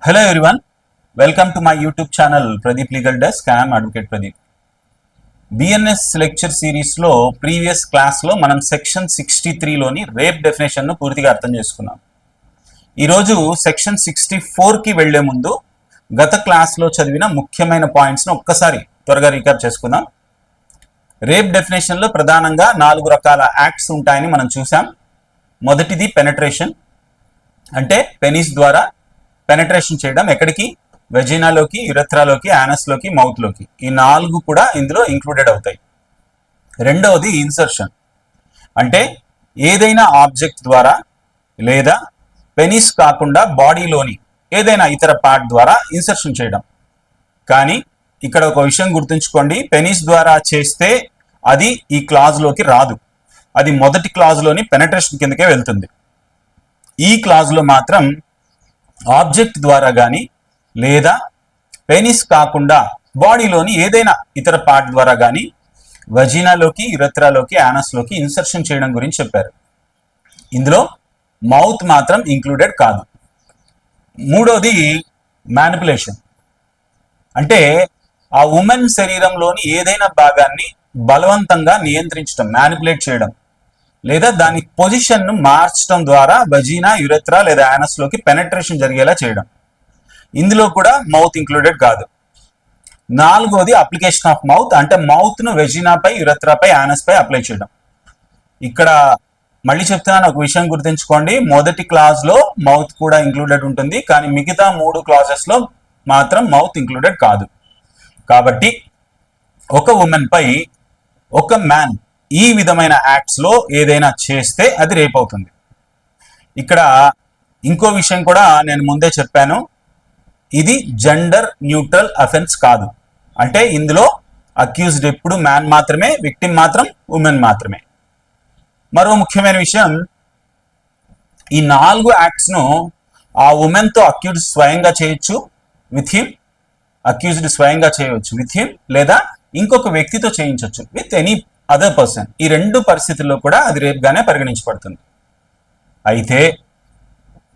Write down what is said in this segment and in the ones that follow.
Hello everyone, welcome to my YouTube channel Pradeep Legal Desk. I am Advocate Pradeep. BNS lecture series లో previous class లో మనం section 63 లోని rape definition ను పూర్తిగా అర్థం చేసుకున్నాం. ఈరోజు సెక్షన్ 64 కి వెళ్లే ముందు గత క్లాస్ లో చదివిన ముఖ్యమైన పాయింట్స్ ను ఒక్కసారి త్వరగా రీక్యాప్ చేసుకుందాం. రేప్ డెఫినేషన్ లో ప్రధానంగా 4 రకాల యాక్ట్స్ ఉంటాయని మనం చూసాం. మొదటిది పెనట్రేషన్, అంటే పెనిస్ ద్వారా పెనట్రేషన్ చేయడం, ఎక్కడికి? వెజినాలోకి, యురెథ్రాలోకి, యానస్లోకి, మౌత్లోకి. ఈ 4 కూడా ఇందులో ఇంక్లూడెడ్ అవుతాయి. రెండవది ఇన్సర్షన్, అంటే ఏదైనా ఆబ్జెక్ట్ ద్వారా లేదా పెనిస్ కాకుండా బాడీలోని ఏదైనా ఇతర పార్ట్ ద్వారా ఇన్సర్షన్ చేయడం. కానీ ఇక్కడ ఒక విషయం గుర్తుంచుకోండి, పెనిస్ ద్వారా చేస్తే అది ఈ క్లాజ్లోకి రాదు, అది మొదటి క్లాజ్లోని పెనట్రేషన్ కిందకే వెళ్తుంది. ఈ క్లాజ్లో మాత్రం ఆబ్జెక్ట్ ద్వారా కానీ లేదా పెనిస్ కాకుండా బాడీలోని ఏదైనా ఇతర పార్ట్ ద్వారా కానీ వజీనాలోకి, యురెథ్రాలోకి, యానస్లోకి ఇన్సర్షన్ చేయడం గురించి చెప్పారు. ఇందులో మౌత్ మాత్రం ఇంక్లూడెడ్ కాదు. మూడోది మ్యానిపులేషన్, అంటే ఆ ఉమెన్ శరీరంలోని ఏదైనా భాగాన్ని బలవంతంగా నియంత్రించడం, మ్యానిపులేట్ చేయడం, లేదా దాని పొజిషన్ను మార్చడం ద్వారా వజీనా, యురెథ్రా లేదా యానస్లోకి పెనట్రేషన్ జరిగేలా చేయడం. ఇందులో కూడా మౌత్ ఇంక్లూడెడ్ కాదు. నాలుగోది అప్లికేషన్ ఆఫ్ మౌత్, అంటే మౌత్ను వెజినాపై, యురెథ్రాపై, యానస్పై అప్లై చేయడం. ఇక్కడ మళ్ళీ చెప్తున్నాను, ఒక విషయం గుర్తుంచుకోండి, మొదటి క్లాజ్లో మౌత్ కూడా ఇంక్లూడెడ్ ఉంటుంది, కానీ మిగతా 3 క్లాజెస్లో మాత్రం మౌత్ ఇంక్లూడెడ్ కాదు. కాబట్టి ఒక ఉమెన్ పై ఒక మ్యాన్ ఈ విధమైన యాక్ట్స్ లో ఏదైనా చేస్తే అది రేప్ అవుతుంది. ఇక్కడ ఇంకో విషయం కూడా నేను ముందే చెప్పాను, ఇది జెండర్ న్యూట్రల్ అఫెన్స్ కాదు. అంటే ఇందులో అక్యూజ్డ్ ఎప్పుడు మ్యాన్ మాత్రమే, విక్టిమ్ మాత్రం ఉమెన్ మాత్రమే. మరో ముఖ్యమైన విషయం, ఈ 4 యాక్ట్స్ ను ఆ ఉమెన్ తో అక్యూజ్డ్ స్వయంగా చేయొచ్చు విత్ హిమ్, అక్యూజ్డ్ స్వయంగా చేయవచ్చు విత్ హిమ్, లేదా ఇంకొక వ్యక్తితో చేయించవచ్చు విత్ ఎనీ అదర్ పర్సన్. ఈ 2 పరిస్థితుల్లో కూడా అది రేప్ గానే పరిగణించబడుతుంది. అయితే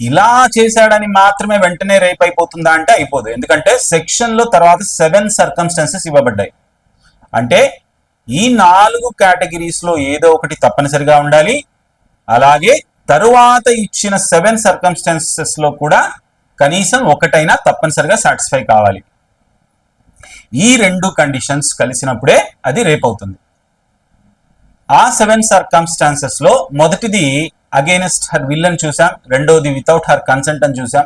ఇలా చేశాడని మాత్రమే వెంటనే రేప్ అయిపోతుందా అంటే అయిపోదు. ఎందుకంటే సెక్షన్ లో తర్వాత 7 సర్కమ్స్టాన్సెస్ ఇవ్వబడ్డాయి. అంటే ఈ 4 కేటగిరీస్ లో ఏదో ఒకటి తప్పనిసరిగా ఉండాలి. అలాగే తరువాత ఇచ్చిన 7 సర్కమ్స్టాన్సెస్ లో కూడా కనీసం ఒకటైనా తప్పనిసరిగా సాటిస్ఫై కావాలి. ఈ 2 కండిషన్స్ కలిసినప్పుడే అది రేప్ అవుతుంది. ఆ 7 సర్కమ్స్టాన్సెస్ లో మొదటిది అగైనెస్ట్ హర్ విల్ అని చూసాం, రెండోది వితౌట్ హర్ కన్సెంట్ అని చూసాం.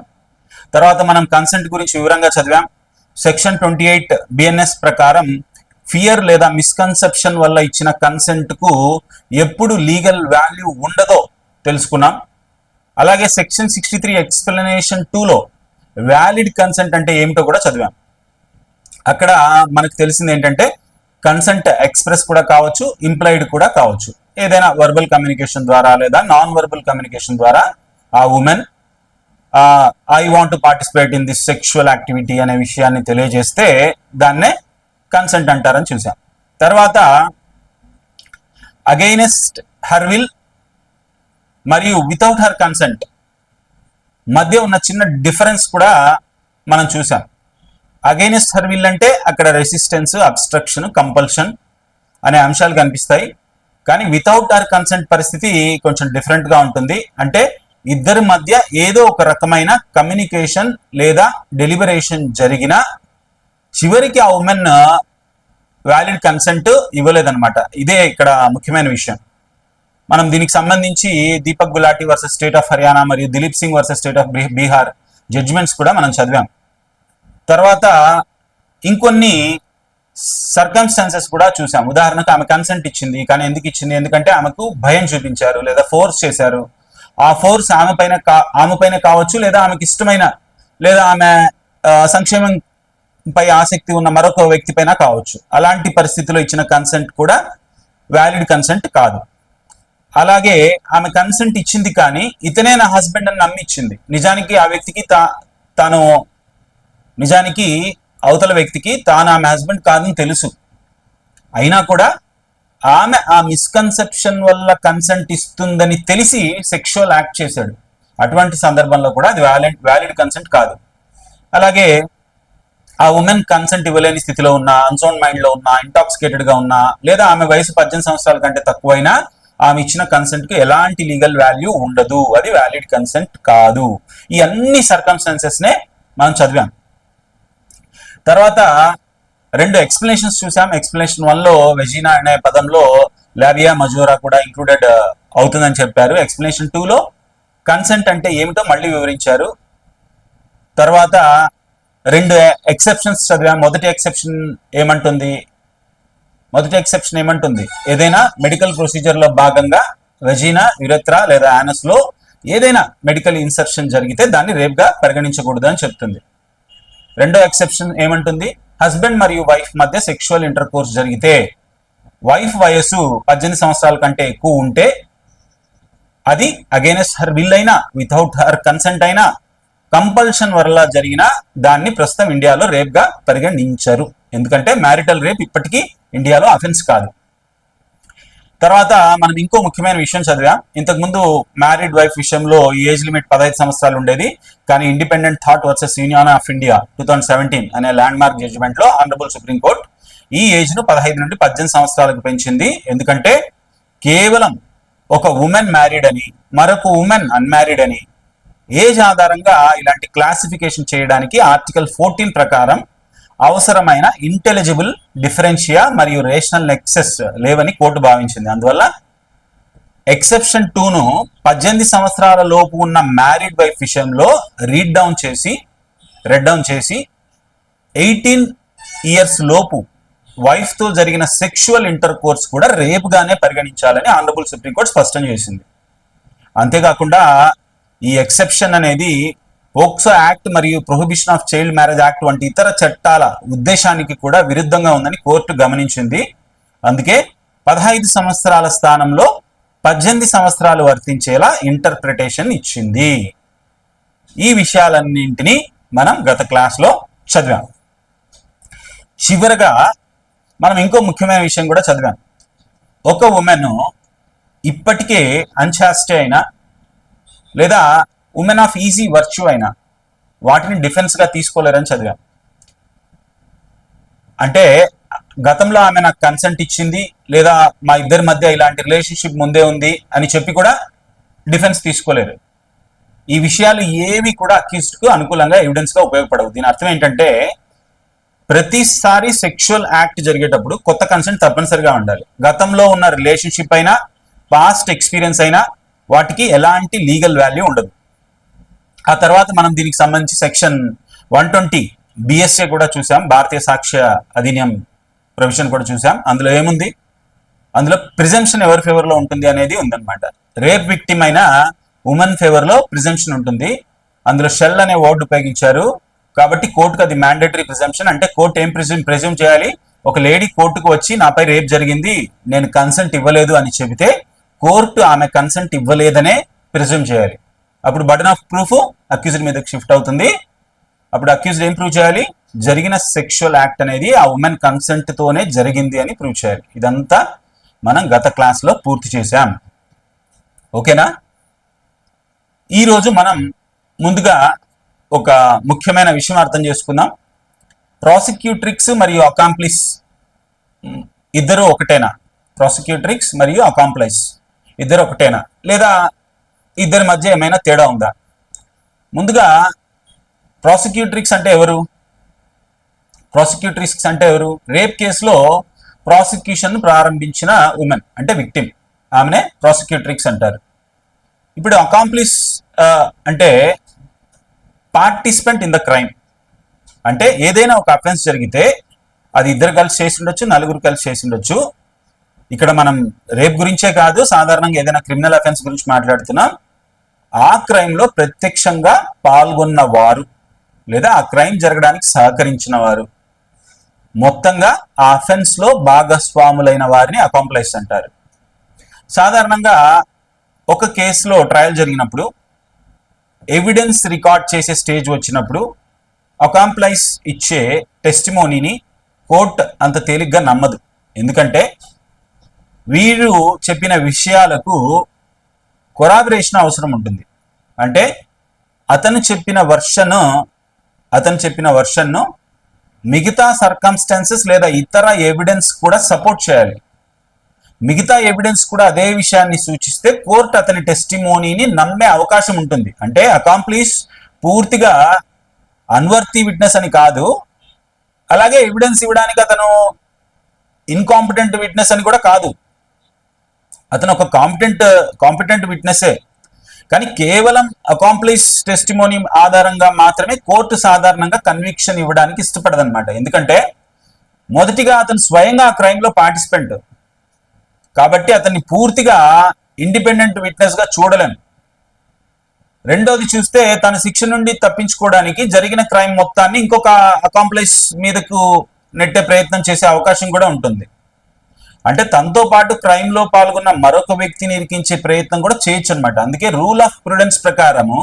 తర్వాత మనం కన్సెంట్ గురించి వివరంగా చదివాం. సెక్షన్ 28 బిఎన్ఎస్ ప్రకారం ఫియర్ లేదా మిస్కన్సెప్షన్ వల్ల ఇచ్చిన కన్సెంట్ కు ఎప్పుడు లీగల్ వాల్యూ ఉండదో తెలుసుకున్నాం. అలాగే సెక్షన్ 63 ఎక్స్ప్లెనేషన్ 2 లో వ్యాలిడ్ కన్సెంట్ అంటే ఏమిటో కూడా చదివాం. అక్కడ మనకు తెలిసింది ఏంటంటే కన్సెంట్ ఎక్స్ప్రెస్ కూడా కావచ్చు, ఇంప్లైడ్ కూడా కావచ్చు. ఏదైనా వర్బల్ కమ్యూనికేషన్ ద్వారా లేదా నాన్ వర్బల్ కమ్యూనికేషన్ ద్వారా ఆ women I want to participate in this sexual activity అనే విషయాన్ని తెలియజేస్తే దాన్నే కన్సెంట్ అంటారని చూసాం. తర్వాత అగైనెస్ట్ హర్ విల్ మరియు వితౌట్ హర్ కన్సెంట్ మధ్య ఉన్న చిన్న డిఫరెన్స్ కూడా మనం చూసాం. అగైనెస్ట్ హర్ విల్ అంటే అక్కడ రెసిస్టెన్స్, అబ్స్ట్రక్షన్, కంపల్షన్ అనే అంశాలు కనిపిస్తాయి. కానీ వితౌట్ హర్ కన్సెంట్ పరిస్థితి కొంచెం డిఫరెంట్ గా ఉంటుంది. అంటే ఇద్దరి మధ్య ఏదో ఒక రకమైన కమ్యూనికేషన్ లేదా డెలిబరేషన్ జరిగినా చివరికి ఆ ఉమెన్ వ్యాలిడ్ కన్సెంట్ ఇవ్వలేదన్నమాట. ఇదే ఇక్కడ ముఖ్యమైన విషయం. మనం దీనికి సంబంధించి Deepak Gulati versus state of Haryana మరియు Dilip Singh versus state of Bihar judgments కూడా మనం చదివాం. తర్వాత ఇంకొన్ని సర్కమ్స్టాన్సెస్ కూడా చూసాం. ఉదాహరణకు ఆమె కన్సెంట్ ఇచ్చింది, కానీ ఎందుకు ఇచ్చింది? ఎందుకంటే ఆమెకు భయం చూపించారు లేదా ఫోర్స్ చేశారు. ఆ ఫోర్స్ ఆమె పైన కావచ్చు, లేదా ఆమెకి ఇష్టమైన లేదా ఆమె సంక్షేమంపై ఆసక్తి ఉన్న మరొక వ్యక్తి పైన కావచ్చు. అలాంటి పరిస్థితిలో ఇచ్చిన కన్సెంట్ కూడా వ్యాలిడ్ కన్సెంట్ కాదు. అలాగే ఆమె కన్సెంట్ ఇచ్చింది కానీ ఇతనే నా హస్బెండ్ అని నమ్మి ఇచ్చింది. నిజానికి ఆ వ్యక్తికి నిజానికి అవతల వ్యక్తికి తాను ఆమె హస్బెండ్ కాదని తెలుసు. అయినా కూడా ఆమె ఆ మిస్కన్సెప్షన్ వల్ల కన్సెంట్ ఇస్తుందని తెలిసి సెక్షువల్ యాక్ట్ చేశాడు. అటువంటి సందర్భంలో కూడా అది వ్యాలిడ్ కన్సెంట్ కాదు. అలాగే ఆ ఉమెన్ కన్సెంట్ ఇవ్వలేని స్థితిలో ఉన్నా, అన్సౌండ్ మైండ్ లో ఉన్నా, ఇంటాక్సికేటెడ్ గా ఉన్నా, లేదా ఆమె వయసు 18 సంవత్సరాల కంటే తక్కువైనా ఆమె ఇచ్చిన కన్సెంట్ కి ఎలాంటి లీగల్ వాల్యూ ఉండదు, అది వ్యాలిడ్ కన్సెంట్ కాదు. ఈ అన్ని సర్కమ్స్టాన్సెస్ నే మనం చదివాం. తర్వాత రెండు ఎక్స్ప్లెనేషన్స్ చూసాం. ఎక్స్ప్లెనేషన్ 1 లో వెజినా అనే పదంలో లాబియా మజోరా కూడా ఇంక్లూడెడ్ అవుతుందని చెప్పారు. ఎక్స్ప్లెనేషన్ 2 లో కన్సెంట్ అంటే ఏమిటో మళ్ళీ వివరించారు. తర్వాత రెండు ఎక్సెప్షన్స్ చదివాం. మొదటి ఎక్సెప్షన్ ఏమంటుంది? ఏదైనా మెడికల్ ప్రొసీజర్ లో భాగంగా వెజినా, యురెత్రా లేదా యానస్ లో ఏదైనా మెడికల్ ఇన్సర్షన్ జరిగితే దాన్ని రేప్ గా పరిగణించకూడదు అని చెప్తుంది. రెండో ఎక్సెప్షన్ ఏమంటుంది? హస్బెండ్ మరియు వైఫ్ మధ్య సెక్షువల్ ఇంటర్ కోర్స్ జరిగితే వైఫ్ వయస్సు 18 సంవత్సరాల కంటే ఎక్కువ ఉంటే అది అగైనెస్ట్ హర్ విల్ అయినా, వితౌట్ హర్ కన్సెంట్ అయినా, కంపల్షన్ వల్ల జరిగిన దాన్ని ప్రస్తుతం ఇండియాలో రేప్ గా పరిగణించరు. ఎందుకంటే మ్యారిటల్ రేప్ ఇప్పటికీ ఇండియాలో అఫెన్స్ కాదు. తర్వాత మనం ఇంకో ముఖ్యమైన విషయం చదివాం. ఇంతకుముందు మ్యారీడ్ వైఫ్ విషయంలో ఈ ఏజ్ లిమిట్ 15 సంవత్సరాలు ఉండేది. కానీ independent thought versus union of India 2017 అనే ల్యాండ్ మార్క్ జడ్జిమెంట్ లో ఆనరబుల్ సుప్రీంకోర్టు ఈ ఏజ్ ను 15 నుండి 18 సంవత్సరాలకు పెంచింది. ఎందుకంటే కేవలం ఒక ఉమెన్ మ్యారీడ్ అని, మరొక ఉమెన్ అన్మ్యారీడ్ అని ఏజ్ ఆధారంగా ఇలాంటి క్లాసిఫికేషన్ చేయడానికి ఆర్టికల్ 14 ప్రకారం అవసరమైన ఇంటెలిజిబుల్ డిఫరెన్షియా మరియు రేషనల్ నెక్సెస్ లేవని కోర్టు భావించింది. అందువల్ల ఎక్సెప్షన్ 2ను 18 సంవత్సరాల లోపు ఉన్న మ్యారీడ్ వైఫ్ విషయంలో రెడ్ డౌన్ చేసి 18 ఇయర్స్ లోపు వైఫ్ తో జరిగిన సెక్షువల్ ఇంటర్ కోర్స్ కూడా రేప్ గానే పరిగణించాలని ఆనరబుల్ సుప్రీంకోర్టు స్పష్టం చేసింది. అంతేకాకుండా ఈ ఎక్సెప్షన్ అనేది పోక్సో యాక్ట్ మరియు prohibition of child marriage act వంటి ఇతర చట్టాల ఉద్దేశానికి కూడా విరుద్ధంగా ఉందని కోర్టు గమనించింది. అందుకే 15 సంవత్సరాల స్థానంలో 18 సంవత్సరాలు వర్తించేలా ఇంటర్ప్రిటేషన్ ఇచ్చింది. ఈ విషయాలన్నింటినీ మనం గత క్లాస్లో చదివాం. చివరగా మనం ఇంకో ముఖ్యమైన విషయం కూడా చదివాం. ఒక ఉమెన్ ఇప్పటికే అన్చాస్టే అయినా లేదా ఉమెన్ ఆఫ్ ఈజీ వర్చ్యూ అయినా వాటిని డిఫెన్స్ గా తీసుకోలేరని చదివాం. అంటే గతంలో ఆమె నాకు కన్సెంట్ ఇచ్చింది, లేదా మా ఇద్దరి మధ్య ఇలాంటి రిలేషన్షిప్ ముందే ఉంది అని చెప్పి కూడా డిఫెన్స్ తీసుకోలేరు. ఈ విషయాలు ఏవి కూడా అక్యూజ్డ్ కు అనుకూలంగా ఎవిడెన్స్ గా ఉపయోగపడవు. దీని అర్థం ఏంటంటే ప్రతిసారి సెక్షువల్ యాక్ట్ జరిగేటప్పుడు కొత్త కన్సెంట్ తప్పనిసరిగా ఉండాలి. గతంలో ఉన్న రిలేషన్షిప్ అయినా, పాస్ట్ ఎక్స్పీరియన్స్ అయినా వాటికి ఎలాంటి లీగల్ వాల్యూ ఉండదు. ఆ తర్వాత మనం దీనికి సంబంధించి సెక్షన్ 120 బిఎస్ఏ కూడా చూసాం. భారతీయ సాక్ష్య అధినియం ప్రొవిజన్ కూడా చూసాం. అందులో ఏముంది? అందులో ప్రిజంప్షన్ ఎవరి ఫేవర్ లో ఉంటుంది అనేది ఉందన్నమాట. రేప్ విక్టిమ్ అయిన ఉమెన్ ఫేవర్ లో ప్రిజంప్షన్ ఉంటుంది. అందులో షెల్ అనే వర్డ్ ఉపయోగించారు. కాబట్టి కోర్టుకు అది మ్యాండేటరీ ప్రిజంప్షన్. అంటే కోర్టు ఏం ప్రిజంప్ చేయాలి? ఒక లేడీ కోర్టుకు వచ్చి నాపై రేప్ జరిగింది, నేను కన్సెంట్ ఇవ్వలేదు అని చెబితే కోర్టు ఆమె కన్సెంట్ ఇవ్వలేదనే ప్రిజంప్ చేయాలి. అప్పుడు బర్డెన్ ఆఫ్ ప్రూఫ్ అక్యూజ్డ్ మీదకి షిఫ్ట్ అవుతుంది. అప్పుడు అక్యూజ్డ్ ఏం ప్రూవ్ చేయాలి? జరిగిన సెక్షువల్ యాక్ట్ అనేది ఆ ఉమెన్ కన్సెంట్ తోనే జరిగింది అని ప్రూవ్ చేయాలి. ఇదంతా మనం గత క్లాస్లో పూర్తి చేశాం. ఓకేనా? ఈరోజు మనం ముందుగా ఒక ముఖ్యమైన విషయం అర్థం చేసుకుందాం. ప్రాసిక్యూట్రిక్స్ మరియు అకాంప్లిస్ ఇద్దరు ఒకటేనా? ప్రాసిక్యూట్రిక్స్ మరియు అకాంప్లైస్ ఇద్దరు ఒకటేనా, లేదా ఇద్దరి మధ్య ఏమైనా తేడా ఉందా? ముందుగా ప్రాసిక్యూట్రిక్స్ అంటే ఎవరు? రేప్ కేసులో ప్రాసిక్యూషన్ ప్రారంభించిన ఉమెన్ అంటే విక్టిమ్, ఆమెనే ప్రాసిక్యూట్రిక్స్ అంటారు. ఇప్పుడు అకాంప్లిస్ అంటే పార్టిసిపెంట్ ఇన్ ద క్రైమ్. అంటే ఏదైనా ఒక అఫెన్స్ జరిగితే అది ఇద్దరు కలిసి చేసి ఉండొచ్చు, నలుగురు కలిసి చేసి ఉండొచ్చు. ఇక్కడ మనం రేప్ గురించే కాదు, సాధారణంగా ఏదైనా క్రిమినల్ అఫెన్స్ గురించి మాట్లాడుతున్నాం. ఆ క్రైమ్ లో ప్రత్యక్షంగా పాల్గొన్న వారు లేదా ఆ క్రైమ్ జరగడానికి సహకరించిన వారు, మొత్తంగా ఆ అఫెన్స్ లో భాగస్వాములైన వారిని అకాంప్లైస్ అంటారు. సాధారణంగా ఒక కేసులో ట్రయల్ జరిగినప్పుడు ఎవిడెన్స్ రికార్డ్ చేసే స్టేజ్ వచ్చినప్పుడు అకాంప్లైస్ ఇచ్చే టెస్టిమోనీని కోర్టు అంత తేలిగ్గా నమ్మదు. ఎందుకంటే వీరు చెప్పిన విషయాలకు కొరాబరేషన్ అవసరం ఉంటుంది. అంటే అతను చెప్పిన వర్షన్ అతను చెప్పిన వర్షన్ను మిగతా సర్కమ్స్టాన్సెస్ లేదా ఇతర ఎవిడెన్స్ కూడా సపోర్ట్ చేయాలి. మిగతా ఎవిడెన్స్ కూడా అదే విషయాన్ని సూచిస్తే కోర్టు అతని టెస్టిమోనీని నమ్మే అవకాశం ఉంటుంది. అంటే అకాంప్లిష్ పూర్తిగా అన్వర్తి విట్నెస్ అని కాదు, అలాగే ఎవిడెన్స్ ఇవ్వడానికి అతను ఇన్కాంపిటెంట్ విట్నెస్ అని కూడా కాదు. అతను ఒక కాంపిటెంట్ విట్నెసే. కానీ కేవలం అకాంప్లిష్ టెస్టిమోనీ ఆధారంగా మాత్రమే కోర్టు సాధారణంగా కన్విక్షన్ ఇవ్వడానికి ఇష్టపడదన్నమాట. ఎందుకంటే మొదటిగా అతను స్వయంగా ఆ క్రైమ్ లో పార్టిసిపెంట్ కాబట్టి అతన్ని పూర్తిగా ఇండిపెండెంట్ విట్నెస్ గా చూడలేం. రెండోది చూస్తే తన శిక్ష నుండి తప్పించుకోవడానికి జరిగిన క్రైమ్ మొత్తాన్ని ఇంకొక అకాంప్లిష్ మీదకు నెట్టే ప్రయత్నం చేసే అవకాశం కూడా ఉంటుంది. అంటే తనతో పాటు క్రైమ్ లో పాల్గొన్న మరొక వ్యక్తిని ఇరికించే ప్రయత్నం కూడా చేయొచ్చు అనమాట. అందుకే రూల్ ఆఫ్ ప్రుడెన్స్ ప్రకారము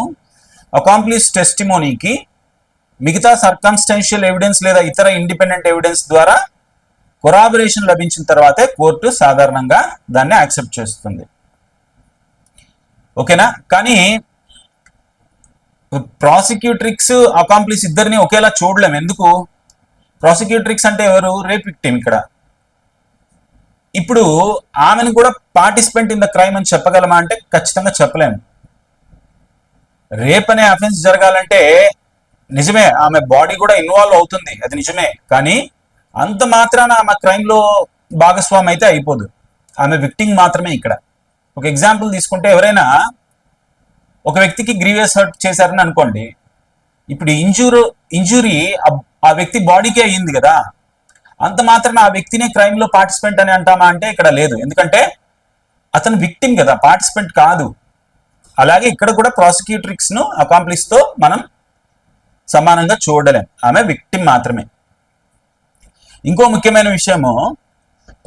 అకాంప్లిష్ టెస్టిమోనీకి మిగతా సర్కమ్స్టాన్షియల్ ఎవిడెన్స్ లేదా ఇతర ఇండిపెండెంట్ ఎవిడెన్స్ ద్వారా కొరాబరేషన్ లభించిన తర్వాతే కోర్టు సాధారణంగా దాన్ని యాక్సెప్ట్ చేస్తుంది. ఓకేనా? కానీ ప్రాసిక్యూట్రిక్స్ అకాంప్లిష్ ఇద్దరిని ఒకేలా చూడలేం. ఎందుకు? ప్రాసిక్యూట్రిక్స్ అంటే ఎవరు? Rape victim. ఇక్కడ ఇప్పుడు ఆమెను కూడా పార్టిసిపెంట్ ఇన్ ద క్రైమ్ అని చెప్పగలమా అంటే ఖచ్చితంగా చెప్పలేము. రేప్ అనే అఫెన్స్ జరగాలంటే నిజమే ఆమె బాడీ కూడా ఇన్వాల్వ్ అవుతుంది, అది నిజమే. కానీ అంత మాత్రాన ఆమె క్రైమ్ లో భాగస్వామి అయితే అయిపోదు. ఆమె విక్టిమ్ మాత్రమే. ఇక్కడ ఒక ఎగ్జాంపుల్ తీసుకుంటే ఎవరైనా ఒక వ్యక్తికి గ్రీవియస్ హర్ట్ చేశారని అనుకోండి. ఇప్పుడు ఇంజురీ ఆ వ్యక్తి బాడీకే అయ్యింది కదా, అంత మాత్రాన ఆ వ్యక్తినే క్రైమ్ లో పార్టిసిపెంట్ అని అంటామా అంటే ఇక్కడ లేదు. ఎందుకంటే అతను విక్టిమ్ కదా, పార్టిసిపెంట్ కాదు. అలాగే ఇక్కడ కూడా ప్రాసిక్యూట్రిక్స్ ను అకాంప్లిష్ తో మనం సమానంగా చూడలేం, ఆమె విక్టిమ్ మాత్రమే. ఇంకో ముఖ్యమైన విషయము,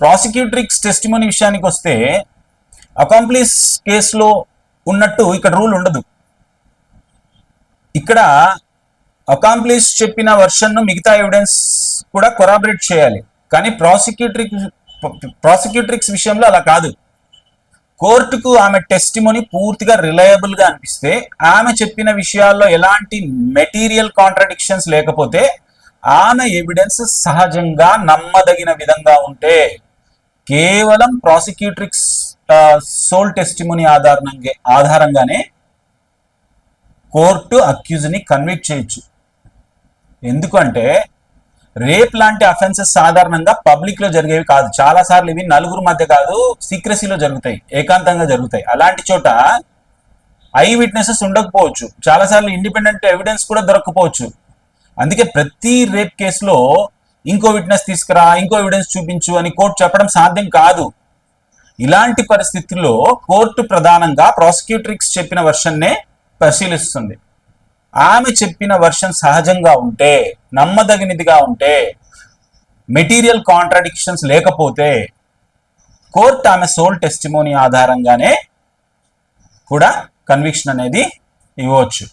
ప్రాసిక్యూట్రిక్స్ టెస్టిమోనీ విషయానికి వస్తే అకాంప్లిష్ కేసులో ఉన్నట్టు ఇక్కడ రూల్ ఉండదు. ఇక్కడ అకాంప్లిష్ చెప్పిన వర్షన్ ను మిగతా ఎవిడెన్స్ కూడా కొరాబరేట్ చేయాలి. కానీ ప్రాసిక్యూట్రిక్స్ విషయంలో అలా కాదు. కోర్టుకు ఆమె టెస్టిమోనీ పూర్తిగా రిలయబుల్ గా అనిపిస్తే, ఆమె చెప్పిన విషయాల్లో ఎలాంటి మెటీరియల్ కాంట్రడిక్షన్స్ లేకపోతే, ఆమె ఎవిడెన్స్ సహజంగా నమ్మదగిన విధంగా ఉంటే కేవలం ప్రాసిక్యూట్రిక్స్ సోల్ టెస్టిమోనీ ఆధారంగానే కోర్టు అక్యూజ్ ని కన్విక్ట్ చేయొచ్చు. ఎందుకంటే రేప్ లాంటి అఫెన్సెస్ సాధారణంగా పబ్లిక్ లో జరిగేవి కాదు. చాలా సార్లు ఇవి నలుగురు మధ్య కాదు, సీక్రసీలో జరుగుతాయి, ఏకాంతంగా జరుగుతాయి. అలాంటి చోట ఐ విట్నెసెస్ ఉండకపోవచ్చు, చాలా సార్లు ఇండిపెండెంట్ ఎవిడెన్స్ కూడా దొరకకపోవచ్చు. అందుకే ప్రతి రేప్ కేసులో ఇంకో విట్నెస్ తీసుకురా, ఇంకో ఎవిడెన్స్ చూపించు అని కోర్టు చెప్పడం సాధ్యం కాదు. ఇలాంటి పరిస్థితుల్లో కోర్టు ప్రధానంగా ప్రాసిక్యూట్రిక్స్ చెప్పిన వర్షన్నే పరిశీలిస్తుంది. ఆమె చెప్పిన వర్షన్ సహజంగా ఉంటే, నమ్మదగినదిగా ఉంటే, మెటీరియల్ కాంట్రాడిక్షన్స్ లేకపోతే కోర్టు ఆమె సోల్ టెస్టిమోనీ ఆధారంగానే కూడా కన్విక్షన్ అనేది ఇవ్వచ్చు.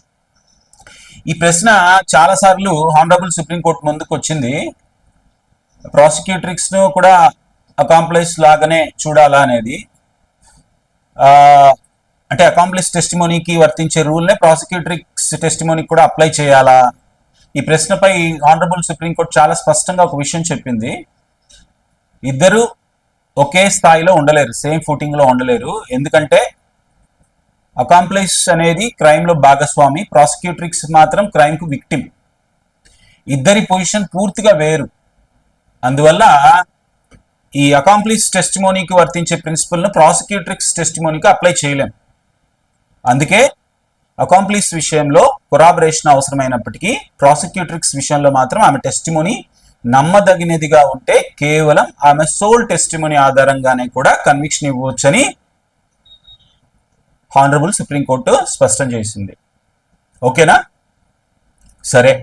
ఈ ప్రశ్న చాలాసార్లు హానరబుల్ సుప్రీంకోర్టు ముందుకు వచ్చింది. ప్రాసిక్యూట్రిక్స్ ను కూడా అకాంప్లిష్ లాగానే చూడాలా అనేది, అంటే అకాంప్లిష్ టెస్టిమోనీకి వర్తించే రూల్నే ప్రాసిక్యూట్రిక్స్ టెస్టిమోనీకి కూడా అప్లై చేయాలా? ఈ ప్రశ్నపై హానరబుల్ సుప్రీంకోర్టు చాలా స్పష్టంగా ఒక విషయం చెప్పింది. ఇద్దరు ఒకే స్థాయిలో ఉండలేరు, సేమ్ ఫూటింగ్ లో ఉండలేరు. ఎందుకంటే అకాంప్లిష్ అనేది క్రైమ్ లో భాగస్వామి, ప్రాసిక్యూట్రిక్స్ మాత్రం క్రైమ్ కు విక్టిమ్. ఇద్దరి పొజిషన్ పూర్తిగా వేరు. అందువల్ల ఈ అకాంప్లిష్ టెస్టిమోనీకి వర్తించే ప్రిన్సిపల్ ను ప్రాసిక్యూట్రిక్స్ టెస్టిమోనీకి అప్లై చేయలేం. అందుకే అకాంప్లిష్ విషయంలో కొరాబరేషన్ అవసరమైనప్పటికీ ప్రాసిక్యూట్రిక్స్ విషయంలో మాత్రం ఆమె టెస్టిమోనీ నమ్మదగినదిగా ఉంటే కేవలం ఆమె సోల్ టెస్టిమోనీ ఆధారంగానే కూడా కన్విక్షన్ ఇవ్వవచ్చని హానరబుల్ సుప్రీంకోర్టు స్పష్టం చేసింది. ఓకేనా? సరే,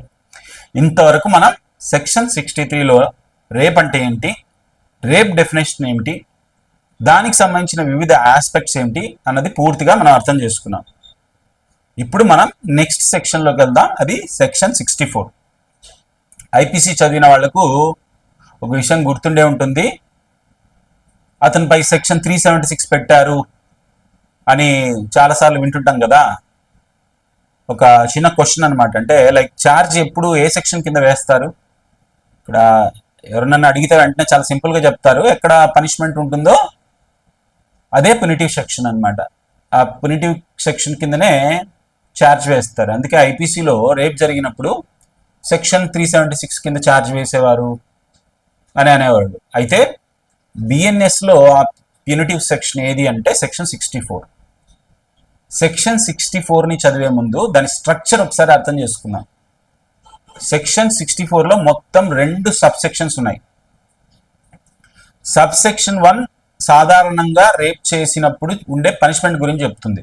ఇంతవరకు మనం సెక్షన్ 63లో రేప్ అంటే ఏంటి, రేప్ డెఫినేషన్ ఏమిటి, దానికి సంబంధించిన వివిధ ఆస్పెక్ట్స్ ఏమిటి అన్నది పూర్తిగా మనం అర్థం చేసుకున్నాం. ఇప్పుడు మనం నెక్స్ట్ సెక్షన్లోకి వెళ్దాం. అది సెక్షన్ 64. ఐపీసీ చదివిన వాళ్లకు ఒక విషయం గుర్తుండే ఉంటుంది. అతనిపై సెక్షన్ 376 పెట్టారు అని చాలాసార్లు వింటుంటాం కదా. ఒక చిన్న క్వశ్చన్ అనమాట. అంటే లైక్ ఛార్జ్ ఎప్పుడు ఏ సెక్షన్ కింద వేస్తారు? ఇక్కడ ఎవరన్నా అడిగితే వెంటనే చాలా సింపుల్ గా చెప్తారు, ఎక్కడ పనిష్మెంట్ ఉంటుందో అదే పునిటివ్ సెక్షన్ అన్నమాట. ఆ పునిటివ్ సెక్షన్ కిందనే ఛార్జ్ వేస్తారు. అందుకే ఐపీసీలో రేప్ జరిగినప్పుడు సెక్షన్ 376 కింద ఛార్జ్ వేసేవారు అని అనేవాళ్ళు. అయితే బిఎన్ఎస్లో ఆ ప్యూనిటివ్ సెక్షన్ ఏది అంటే సెక్షన్ 64. సెక్షన్ 64ని చదివే ముందు దాని స్ట్రక్చర్ ఒకసారి అర్థం చేసుకుందాం. సెక్షన్ 64లో మొత్తం 2 సబ్ సెక్షన్స్ ఉన్నాయి. సబ్ సెక్షన్ 1 సాధారణంగా రేప్ చేసినప్పుడు ఉండే పనిష్మెంట్ గురించి చెప్తుంది.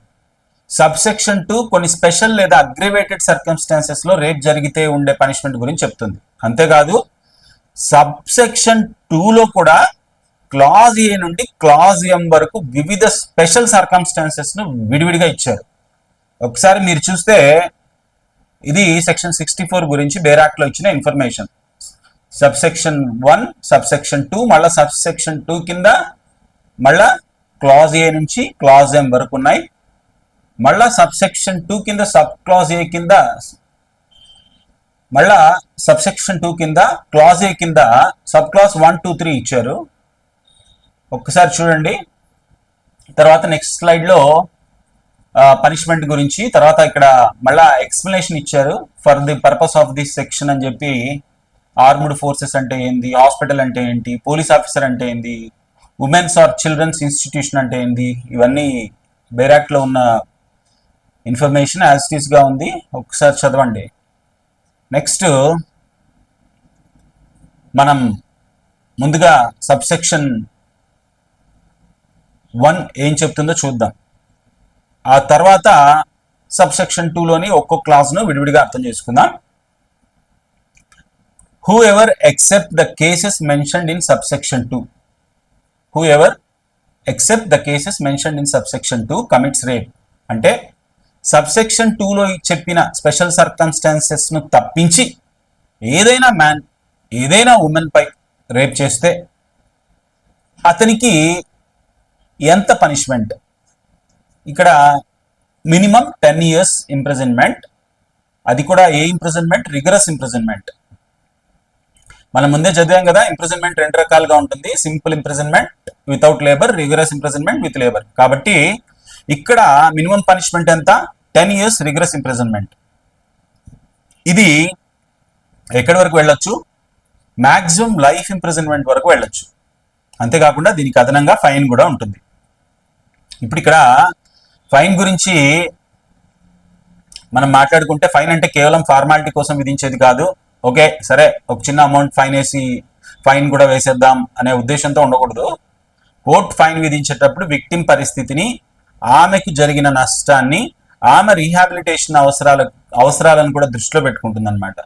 సబ్ సెక్షన్ 2 కొన్ని స్పెషల్ లేదా అగ్రివేటెడ్ సర్కమ్స్టాన్సెస్ లో రేప్ జరిగితే ఉండే పనిష్మెంట్ గురించి చెప్తుంది. అంతేకాదు సబ్ సెక్షన్ 2లో కూడా క్లాజ్ ఏ నుండి క్లాజ్ ఎం వరకు వివిధ స్పెషల్ సర్కమ్స్టాన్సెస్ ను విడివిడిగా ఇచ్చారు. ఒకసారి మీరు చూస్తే ఇది సెక్షన్ 64 గురించి బేరాక్ లో ఇచ్చిన information. Sub section 1, sub section 2, మళ్ళీ సబ్ సెక్షన్ 2 కింద మళ్ళా క్లాజ్ ఏ నుంచి క్లాజ్ ఎం వరకు ఉన్నాయి. మళ్ళా సబ్ సెక్షన్ 2 కింద సబ్ క్లాజ్ ఏ కింద మళ్ళా సబ్ సెక్షన్ 2 కింద క్లాజ్ ఏ కింద సబ్ క్లాజ్ 1, 2, 3 ఇచ్చారు. ఒక్కసారి చూడండి. తర్వాత నెక్స్ట్ స్లైడ్ లో పనిష్మెంట్ గురించి, తర్వాత ఇక్కడ మళ్ళా ఎక్స్ప్లెనేషన్ ఇచ్చారు for the purpose of this section అని చెప్పి. ఆర్మ్డ్ ఫోర్సెస్ అంటే ఏంది, హాస్పిటల్ అంటే ఏంటి, పోలీస్ ఆఫీసర్ అంటే ఏంది, ఉమెన్స్ ఆర్ చిల్డ్రన్స్ ఇన్స్టిట్యూషన్ అంటే ఏంది, ఇవన్నీ బేరాక్ లో ఉన్న ఇన్ఫర్మేషన్ యాజ్ ఇట్ ఈస్ గా ఉంది. ఒకసారి చదవండి. నెక్స్ట్ మనం ముందుగా సబ్ సెక్షన్ 1 ఏం చెప్తుందో చూద్దాం. ఆ తర్వాత సబ్ సెక్షన్ 2లోని ఒక్కొక్క క్లాస్ ను విడివిడిగా అర్థం చేసుకుందాం. Who ever except the cases mentioned in sub section 2, who ever except the cases mentioned in sub section 2 commits rape. అంటే సబ్ సెక్షన్ 2లో చెప్పిన స్పెషల్ సర్కమ్స్టాన్సెస్ ను తప్పించి ఏదైనా ఉమెన్ పై రేప్ చేస్తే అతనికి ఎంత పనిష్మెంట్? ఇక్కడ మినిమం 10 years ఇంప్రిజన్మెంట్. అది కూడా ఏ ఇంప్రిజన్మెంట్? Rigorous imprisonment. మనం ముందే చదివాం కదా, ఇంప్రిజన్మెంట్ 2 రకాలుగా ఉంటుంది. Simple imprisonment without labour, rigorous imprisonment with labour. కాబట్టి ఇక్కడ మినిమం పనిష్మెంట్ ఎంత? 10 years రిగరస్ ఇంప్రిజన్మెంట్. ఇది ఎక్కడి వరకు వెళ్ళొచ్చు? మాక్సిమం లైఫ్ ఇంప్రిజన్మెంట్ వరకు వెళ్ళొచ్చు. అంతేకాకుండా దీనికి అదనంగా ఫైన్ కూడా ఉంటుంది. ఇప్పుడు ఇక్కడ ఫైన్ గురించి మనం మాట్లాడుకుంటే, ఫైన్ అంటే కేవలం ఫార్మాలిటీ కోసం విధించేది కాదు. ఓకే సరే, ఒక చిన్న అమౌంట్ ఫైన్ వేసి ఫైన్ కూడా వేసేద్దాం అనే ఉద్దేశంతో ఉండకూడదు. కోర్టు ఫైన్ విధించేటప్పుడు విక్టిమ్ పరిస్థితిని, ఆమెకు జరిగిన నష్టాన్ని, ఆమె రీహాబిలిటేషన్ అవసరాలను కూడా దృష్టిలో పెట్టుకుంటుంది అనమాట.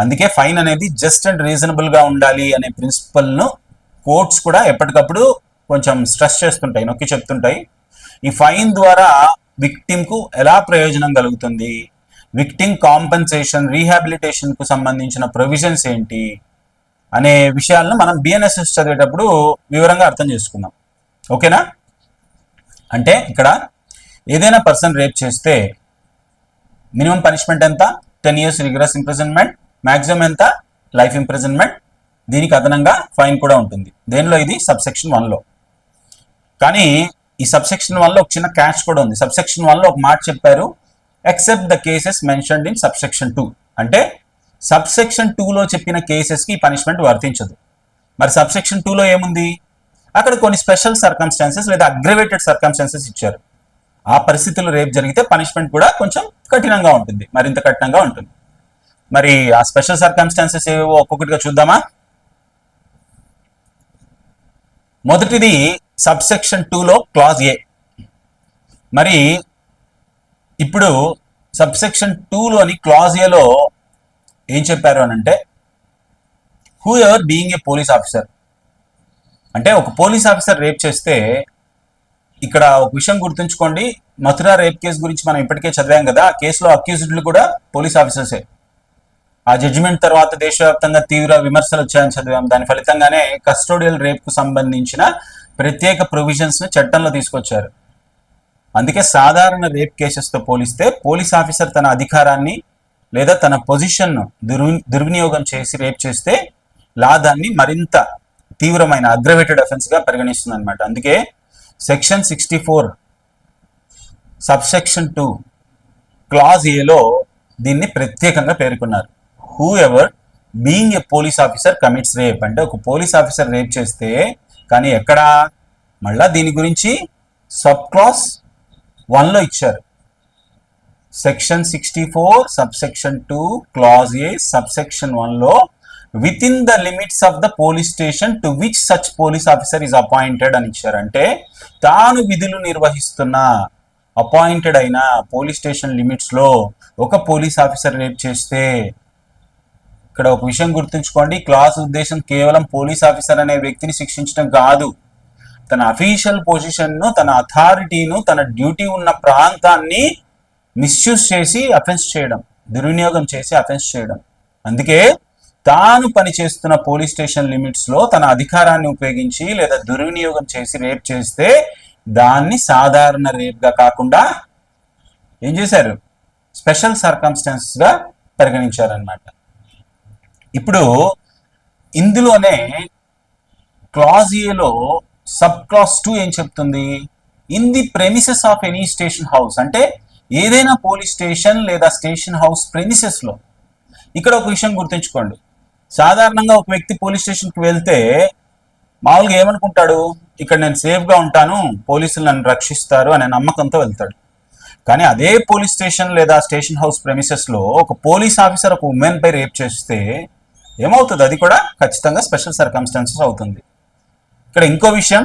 అందుకే ఫైన్ అనేది జస్ట్ అండ్ రీజనబుల్ గా ఉండాలి అనే ప్రిన్సిపల్ ను కోర్ట్స్ కూడా ఎప్పటికప్పుడు కొంచెం స్ట్రెస్ చేస్తుంటాయి, నొక్కి చెప్తుంటాయి. ఈ ఫైన్ ద్వారా విక్టిమ్ కు ఎలా ప్రయోజనం కలుగుతుంది, విక్టిమ్ కాంపెన్సేషన్, రీహాబిలిటేషన్ కు సంబంధించిన ప్రొవిజన్స్ ఏంటి అనే విషయాలను మనం బిఎన్ఎస్ఎస్ చదివేటప్పుడు వివరంగా అర్థం చేసుకుందాం. ఓకేనా? అంటే ఇక్కడ ఏదైనా పర్సన్ రేప్ చేస్తే మినిమం పనిష్మెంట్ ఎంత? 10 years రిగరస్ ఇంప్రిజన్మెంట్. మాక్సిమం ఎంత? Life imprisonment. దీనికి అదనంగా ఫైన్ కూడా ఉంటుంది. దేనిలో? ఇది సబ్ సెక్షన్ 1లో. కానీ ఈ సబ్ సెక్షన్ 1లో ఒక చిన్న క్యాచ్ కూడా ఉంది. సబ్ సెక్షన్ 1లో ఒక మాట చెప్పారు, except the cases mentioned in sub section 2. అంటే సబ్ సెక్షన్ 2లో చెప్పిన కేసెస్ కి పనిష్మెంట్ వర్తించదు. మరి సబ్ సెక్షన్ 2లో ఏముంది? అక్కడ కొన్ని స్పెషల్ సర్కమ్స్టాన్సెస్ లేదా అగ్రివేటెడ్ సర్కమ్స్టాన్సెస్ ఇచ్చారు. ఆ పరిస్థితుల్లో రేప్ జరిగితే పనిష్మెంట్ కూడా కొంచెం కఠినంగా ఉంటుంది, మరింత కఠినంగా ఉంటుంది. మరి ఆ స్పెషల్ సర్కమ్స్టాన్సెస్ ఏవో ఒక్కొక్కటిగా చూద్దామా? మొదటిది సబ్ సెక్షన్ 2లో క్లాజ్ ఏ. మరి ఇప్పుడు సబ్ సెక్షన్ 2లోని క్లాజ్ ఏలో ఏం చెప్పారు అని అంటే, who ever being a police officer. అంటే ఒక పోలీస్ ఆఫీసర్ రేప్ చేస్తే, ఇక్కడ ఒక విషయం గుర్తుంచుకోండి, మథురా రేప్ కేసు గురించి మనం ఇప్పటికే చదివాం కదా. ఆ కేసులో అక్యూజ్డ్లు కూడా పోలీస్ ఆఫీసర్సే. ఆ జడ్జిమెంట్ తర్వాత దేశవ్యాప్తంగా తీవ్ర విమర్శలు వచ్చాయని చదివాం. దాని ఫలితంగానే కస్టోడియల్ రేప్ కు సంబంధించిన ప్రత్యేక ప్రొవిజన్స్ ను చట్టంలో తీసుకొచ్చారు. అందుకే సాధారణ రేప్ కేసెస్తో పోలిస్తే పోలీస్ ఆఫీసర్ తన అధికారాన్ని లేదా తన పొజిషన్ను దుర్వినియోగం చేసి రేప్ చేస్తే లా దాన్ని మరింత తీవ్రమైన అగ్రవేటెడ్ అఫెన్స్గా పరిగణిస్తుంది అనమాట. అందుకే సెక్షన్ 64 సబ్సెక్షన్ 2 క్లాజ్ ఏలో దీన్ని ప్రత్యేకంగా పేర్కొన్నారు. Who ever being a police officer commits rape అంటే ఒక పోలీస్ ఆఫీసర్ రేప్ చేస్తే, కానీ ఎక్కడ మళ్ళా దీని గురించి సబ్ క్లాస్ 1లో ఇచ్చారు. Section 64 subsection 2 clause A subsection 1లో with in the limits of the police station to which such police officer is appointed అని ఇచ్చారు. అంటే తాను విధులు నిర్వహిస్తున్న అపాయింటెడ్ అయిన పోలీస్ స్టేషన్ లిమిట్స్ లో ఒక పోలీస్ ఆఫీసర్ రేప్ చేస్తే, ఇక్కడ ఒక విషయం గుర్తుంచుకోండి, క్లాస్ ఉద్దేశం కేవలం పోలీస్ ఆఫీసర్ అనే వ్యక్తిని శిక్షించడం కాదు, తన అఫీషియల్ పొజిషన్ను, తన అథారిటీను, తన డ్యూటీ ఉన్న ప్రాంతాన్ని మిస్యూజ్ చేసి అఫెన్స్ చేయడం, దుర్వినియోగం చేసి అఫెన్స్ చేయడం. అందుకే తాను పనిచేస్తున్న పోలీస్ స్టేషన్ లిమిట్స్ లో తన అధికారాన్ని ఉపయోగించి లేదా దుర్వినియోగం చేసి రేప్ చేస్తే దాన్ని సాధారణ రేప్ గా కాకుండా ఏం చేశారు, స్పెషల్ సర్కమ్స్టాన్సెస్ గా పరిగణించారనమాట. ఇప్పుడు ఇందులోనే క్లాజ్ ఏలో సబ్ క్లాస్ 2 ఏం చెప్తుంది, in the premises of any station house అంటే ఏదైనా పోలీస్ స్టేషన్ లేదా స్టేషన్ హౌస్ ప్రెమిసెస్ లో. ఇక్కడ ఒక విషయం గుర్తుంచుకోండి, సాధారణంగా ఒక వ్యక్తి పోలీస్ స్టేషన్కి వెళ్తే మామూలుగా ఏమనుకుంటాడు, ఇక్కడ నేను సేఫ్గా ఉంటాను, పోలీసులు నన్ను రక్షిస్తారు అనే నమ్మకంతో వెళ్తాడు. కానీ అదే పోలీస్ స్టేషన్ లేదా స్టేషన్ హౌస్ ప్రెమిసెస్లో ఒక పోలీస్ ఆఫీసర్ ఒక ఉమెన్ పై రేప్ చేస్తే ఏమవుతుంది, అది కూడా ఖచ్చితంగా స్పెషల్ సర్కమ్స్టాన్సెస్ అవుతుంది. ఇక్కడ ఇంకో విషయం,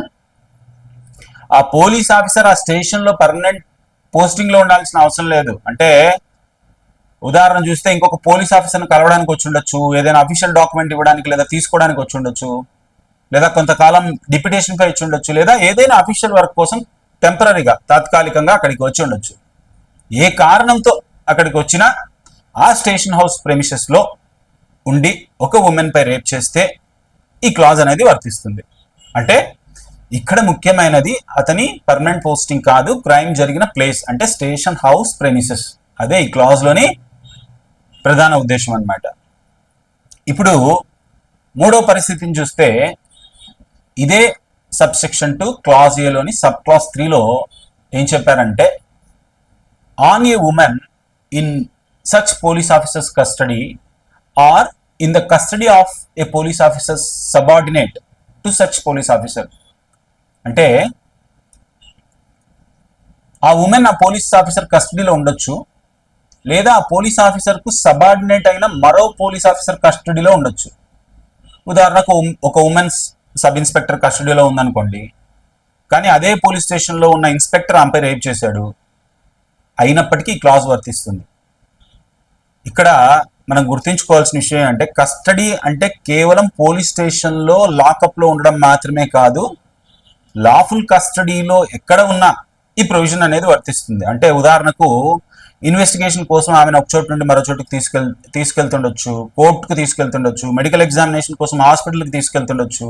ఆ పోలీస్ ఆఫీసర్ ఆ స్టేషన్లో పర్మనెంట్ పోస్టింగ్లో ఉండాల్సిన అవసరం లేదు. అంటే ఉదాహరణ చూస్తే ఇంకొక పోలీస్ ఆఫీసర్ని కలవడానికి వచ్చి ఉండొచ్చు, ఏదైనా అఫీషియల్ డాక్యుమెంట్ ఇవ్వడానికి లేదా తీసుకోవడానికి వచ్చి ఉండొచ్చు, లేదా కొంతకాలం డిప్యుటేషన్ పై వచ్చి ఉండొచ్చు, లేదా ఏదైనా అఫీషియల్ వర్క్ కోసం టెంపరీగా తాత్కాలికంగా అక్కడికి వచ్చి ఉండొచ్చు. ఏ కారణంతో అక్కడికి వచ్చినా ఆ స్టేషన్ హౌస్ ప్రెమిసెస్ లో ఉండి ఒక ఉమెన్ పై రేప్ చేస్తే ఈ క్లాజ్ అనేది వర్తిస్తుంది. అంటే ఇక్కడ ముఖ్యమైనది అతని పర్మనెంట్ పోస్టింగ్ కాదు, క్రైమ్ జరిగిన ప్లేస్ అంటే స్టేషన్ హౌస్ ప్రెమిసెస్, అదే ఈ క్లాజ్ లోని ప్రధాన ఉద్దేశం అన్నమాట. ఇప్పుడు మూడో పరిస్థితిని చూస్తే ఇదే సబ్సెక్షన్ 2 క్లాజ్ ఏలోని సబ్ క్లాస్ 3లో ఏం చెప్పారంటే, on a woman in such police officers custody or in the custody of a police officers subordinate to such police officer. అంటే ఆ ఉమెన్ ఆ పోలీస్ ఆఫీసర్ కస్టడీలో ఉండొచ్చు, లేదా ఆ పోలీస్ ఆఫీసర్కు సబార్డినేట్ అయిన మరో పోలీస్ ఆఫీసర్ కస్టడీలో ఉండొచ్చు. ఉదాహరణకు ఒక ఉమెన్ సబ్ ఇన్స్పెక్టర్ కస్టడీలో ఉందనుకోండి, కానీ అదే పోలీస్ స్టేషన్లో ఉన్న ఇన్స్పెక్టర్ ఆమెపై రేప్ చేశాడు, అయినప్పటికీ క్లాజ్ వర్తిస్తుంది. ఇక్కడ మనం గుర్తుంచుకోవాల్సిన విషయం అంటే, కస్టడీ అంటే కేవలం పోలీస్ స్టేషన్లో లాకప్లో ఉండడం మాత్రమే కాదు, లాఫుల్ కస్టడీలో ఎక్కడ ఉన్నా ఈ ప్రొవిజన్ అనేది వర్తిస్తుంది. అంటే ఉదాహరణకు ఇన్వెస్టిగేషన్ కోసం ఆమెను ఒక చోటు నుండి మరో చోటుకు తీసుకెళ్తుండొచ్చు, కోర్టుకు తీసుకెళ్తుండొచ్చు, మెడికల్ ఎగ్జామినేషన్ కోసం హాస్పిటల్కి తీసుకెళ్తుండొచ్చు,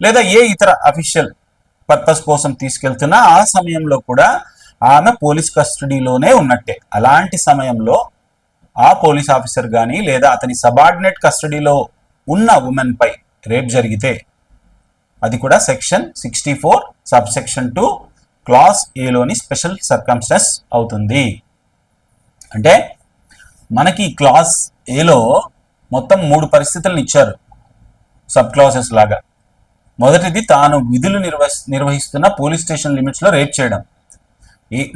లేదా ఏ ఇతర అఫీషియల్ పర్పస్ కోసం తీసుకెళ్తున్నా ఆ సమయంలో కూడా ఆమె పోలీస్ కస్టడీలోనే ఉన్నట్టే. అలాంటి సమయంలో ఆ పోలీస్ ఆఫీసర్ కానీ లేదా అతని సబార్డినేట్ కస్టడీలో ఉన్న ఉమెన్ పై రేప్ జరిగితే అది కూడా సెక్షన్ 64 సబ్సెక్షన్ 2 క్లాస్ ఏలోని స్పెషల్ సర్కమ్స్టెన్స్ అవుతుంది. అంటే మనకి క్లాస్ ఏలో మొత్తం 3 పరిస్థితులను ఇచ్చారు సబ్ క్లాసెస్ లాగా. మొదటిది తాను విధులు నిర్వహిస్తున్న పోలీస్ స్టేషన్ లిమిట్స్ లో రేప్ చేయడం,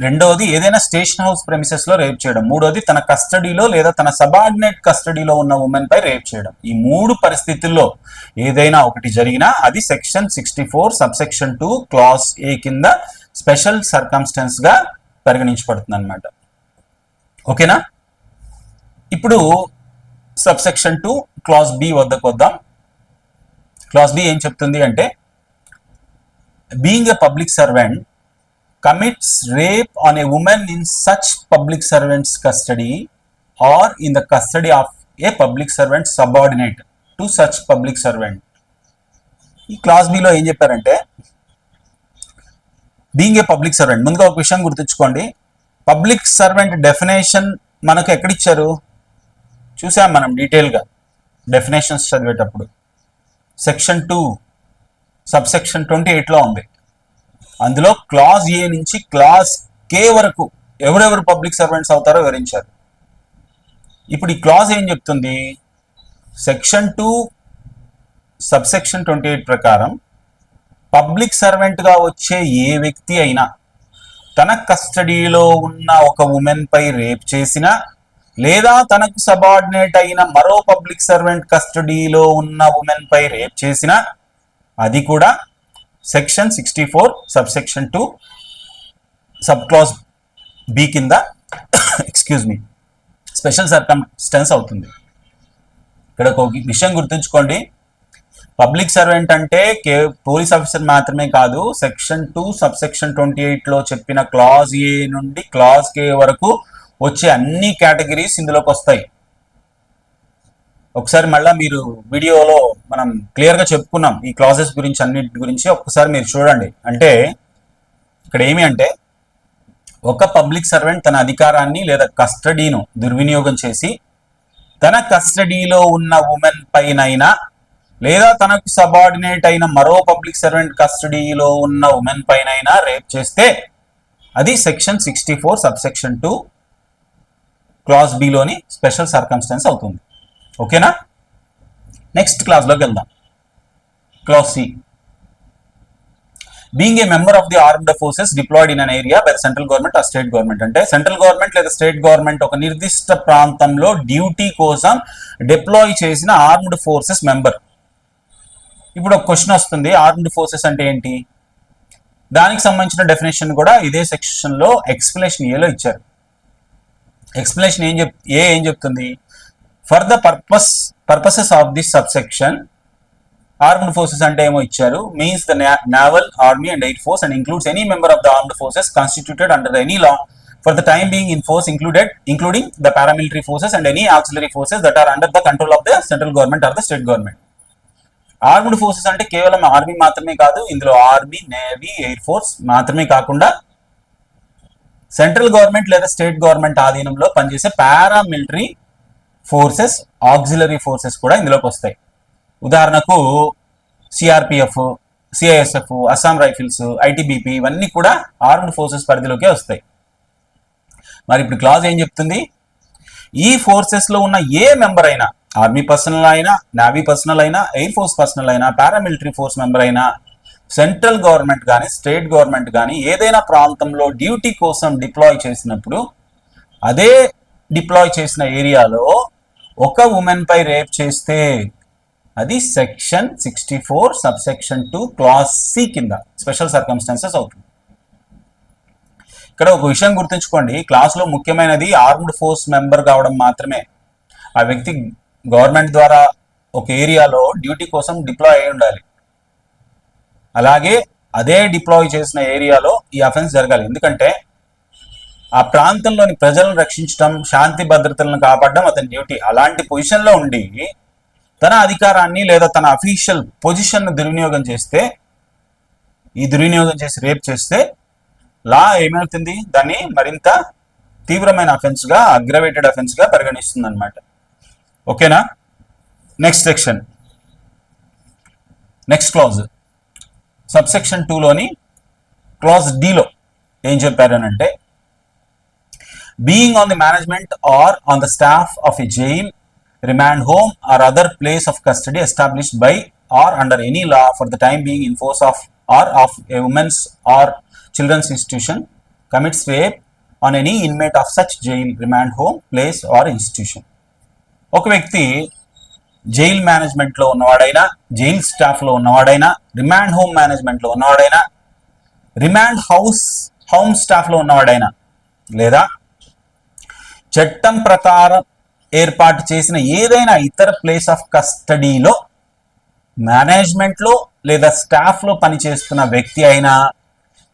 రెండవది ఏదైనా స్టేషన్ హౌస్ ప్రెమిసెస్ లో రేప్ చేయడం, మూడవది తన కస్టడీలో లేదా తన సబార్డినేట్ కస్టడీలో ఉన్న ఉమెన్ పై రేప్ చేయడం. ఈ 3 పరిస్థితుల్లో ఏదైనా ఒకటి జరిగినా అది సెక్షన్ 64 సబ్సెక్షన్ 2 క్లాస్ ఏ కింద స్పెషల్ సర్కమ్స్టెన్స్ గా పరిగణించబడుతుంది అన్నమాట. ఓకేనా? ఇప్పుడు సబ్సెక్షన్ 2 క్లాస్ బి వద్దకు వద్దాం. క్లాస్ బి ఏం చెప్తుంది అంటే, being a public servant commits rape on a woman in such public servant's custody or in the custody of a public servant subordinate to such public servant. ఈ class below ఏం చెప్పారంటే, being a public servant, ముందుగా ఒక విషయం గుర్తుంచుకోండి. Public servant definition మనకు ఎక్కడిచ్చారు చూసాం మనం డీటెయిల్గా డెఫినేషన్స్ చదివేటప్పుడు. సెక్షన్ 2 సబ్సెక్షన్ 28లో ఉంది. అందులో క్లాజ్ ఏ నుంచి క్లాజ్ కే వరకు ఎవరెవరు పబ్లిక్ సర్వెంట్స్ అవుతారో వివరించారు. ఇప్పుడు ఈ క్లాజ్ ఏం చెప్తుంది? సెక్షన్ 2 సబ్సెక్షన్ 28 ప్రకారం పబ్లిక్ సర్వెంట్గా వచ్చే ఏ వ్యక్తి అయినా తన కస్టడీలో ఉన్న ఒక ఉమెన్ పై రేప్ చేసినా, లేదా తనకు సబార్డినేట్ అయిన మరో పబ్లిక్ సర్వెంట్ కస్టడీలో ఉన్న ఉమెన్ పై రేప్ చేసినా, అది కూడా section 64 subsection 2 sub clause B కింద ఎక్స్క్యూజ్ మీ స్పెషల్ సర్కమ్స్టెన్స్ అవుతుంది. ఇక్కడ ఒక విషయం గుర్తుంచుకోండి, పబ్లిక్ సర్వెంట్ అంటే పోలీస్ ఆఫీసర్ మాత్రమే కాదు. సెక్షన్ 2 సబ్సెక్షన్ 28లో చెప్పిన క్లాజ్ ఏ నుండి క్లాజ్ కే వరకు వచ్చే అన్ని కేటగిరీస్ ఇందులోకి వస్తాయి. ఒకసారి మళ్ళీ మీరు వీడియోలో మనం క్లియర్గా చెప్పుకున్నాం ఈ క్లాజెస్ గురించి, అన్నిటి గురించి ఒక్కసారి మీరు చూడండి. అంటే ఇక్కడ ఏమి అంటే, ఒక పబ్లిక్ సర్వెంట్ తన అధికారాన్ని లేదా కస్టడీను దుర్వినియోగం చేసి తన కస్టడీలో ఉన్న ఉమెన్ పైనైనా, లేదా తనకు సబార్డినేట్ అయిన మరో పబ్లిక్ సర్వెంట్ కస్టడీలో ఉన్న ఉమెన్ పైనైనా రేప్ చేస్తే అది సెక్షన్ 64 సబ్సెక్షన్ 2 క్లాజ్ బిలోని స్పెషల్ సర్కమ్స్టెన్స్ అవుతుంది. ఓకేనా? నెక్స్ట్ క్లాస్లోకి వెళ్దాం. Clause C, being a member of the armed forces deployed in an area by central government or state government. అంటే సెంట్రల్ గవర్నమెంట్ లేదా స్టేట్ గవర్నమెంట్ ఒక నిర్దిష్ట ప్రాంతంలో డ్యూటీ కోసం డిప్లాయ్ చేసిన ఆర్మ్డ్ ఫోర్సెస్ మెంబర్. ఇప్పుడు ఒక క్వశ్చన్ వస్తుంది, ఆర్మ్డ్ ఫోర్సెస్ అంటే ఏంటి? దానికి సంబంధించిన డెఫినేషన్ కూడా ఇదే సెక్షన్లో ఎక్స్ప్లెనేషన్ ఏలో ఇచ్చారు. ఎక్స్ప్లెనేషన్ ఏం చెప్తుంది? For the purposes of this subsection, armed forces అంటే ఏమో ఇచ్చారు, means the naval, army and air force and includes any member of the armed forces constituted under any law for the time being in force including the paramilitary forces and any auxiliary forces that are under the control of the central government or the state government. Armed forces అంటే కేవలం army మాత్రమే కాదు, ఇందులో army, navy, air force మాత్రమే కాకుండా central government లేదా state government ఆధీనంలో పనిచేసే పారామిలిటరీ ఫోర్సెస్, ఆక్సిలరీ ఫోర్సెస్ కూడా ఇందులోకి వస్తాయి. ఉదాహరణకు CRPF, CISF, Assam rifles, ITBP ఇవన్నీ కూడా ఆర్మ్డ్ ఫోర్సెస్ పరిధిలోకే వస్తాయి. మరి ఇప్పుడు క్లాజ్ ఏం చెప్తుంది? ఈ ఫోర్సెస్లో ఉన్న ఏ మెంబర్ అయినా, ఆర్మీ పర్సనల్ అయినా, నేవీ పర్సనల్ అయినా, ఎయిర్ ఫోర్స్ పర్సనల్ అయినా, పారామిలిటరీ ఫోర్స్ మెంబర్ అయినా, సెంట్రల్ గవర్నమెంట్ కానీ స్టేట్ గవర్నమెంట్ కానీ ఏదైనా ప్రాంతంలో డ్యూటీ కోసం డిప్లాయ్ చేసినప్పుడు, అదే డిప్లాయ్ చేసిన ఏరియాలో ఒక ఉమెన్ పై రేప్ చేస్తే అది సెక్షన్ 64 సబ్సెక్షన్ 2 క్లాజ్ సి కింద స్పెషల్ సర్కమ్స్టాన్సెస్ అవుతుంది. ఇక్కడ ఒక విషయం గుర్తుంచుకోండి, క్లాస్లో ముఖ్యమైనది ఆర్మ్డ్ ఫోర్స్ మెంబర్ కావడం మాత్రమే. ఆ వ్యక్తి గవర్నమెంట్ ద్వారా ఒక ఏరియాలో డ్యూటీ కోసం డిప్లాయ్ అయి ఉండాలి. అలాగే అదే డిప్లాయ్ చేసిన ఏరియాలో ఈ అఫెన్స్ జరగాలి. ఎందుకంటే ఆ ప్రాంతంలోని ప్రజలను రక్షించడం, శాంతి భద్రతలను కాపాడడం అతని డ్యూటీ. అలాంటి పొజిషన్లో ఉండి తన అధికారాన్ని లేదా తన అఫీషియల్ పొజిషన్ను దుర్వినియోగం చేస్తే, ఈ దుర్వినియోగం చేసి రేప్ చేస్తే లా ఏమవుతుంది? దాన్ని మరింత తీవ్రమైన అఫెన్స్గా, అగ్రవేటెడ్ అఫెన్స్గా పరిగణిస్తుంది అనమాట. ఓకేనా? Next section, next clause subsection 2లోని క్లాజ్ డిలో ఏం చెప్పారనంటే, being on the management or on the staff of a jail, remand home or other place of custody established by or under any law for the time being in force of or of a women's or children's institution commits rape on any inmate of such jail, remand home, place or institution. ఒక వ్యక్తి jail మేనేజ్మెంట్లో ఉన్నవాడైనా, jail స్టాఫ్లో ఉన్నవాడైనా, remand home మేనేజ్మెంట్లో ఉన్నవాడైనా, remand home స్టాఫ్లో ఉన్నవాడైనా, లేదా చట్టం ప్రకారం ఏర్పాటు చేసిన ఏదైనా ఇతర ప్లేస్ ఆఫ్ కస్టడీలో మేనేజ్మెంట్లో లేదా స్టాఫ్లో పనిచేస్తున్న వ్యక్తి అయినా,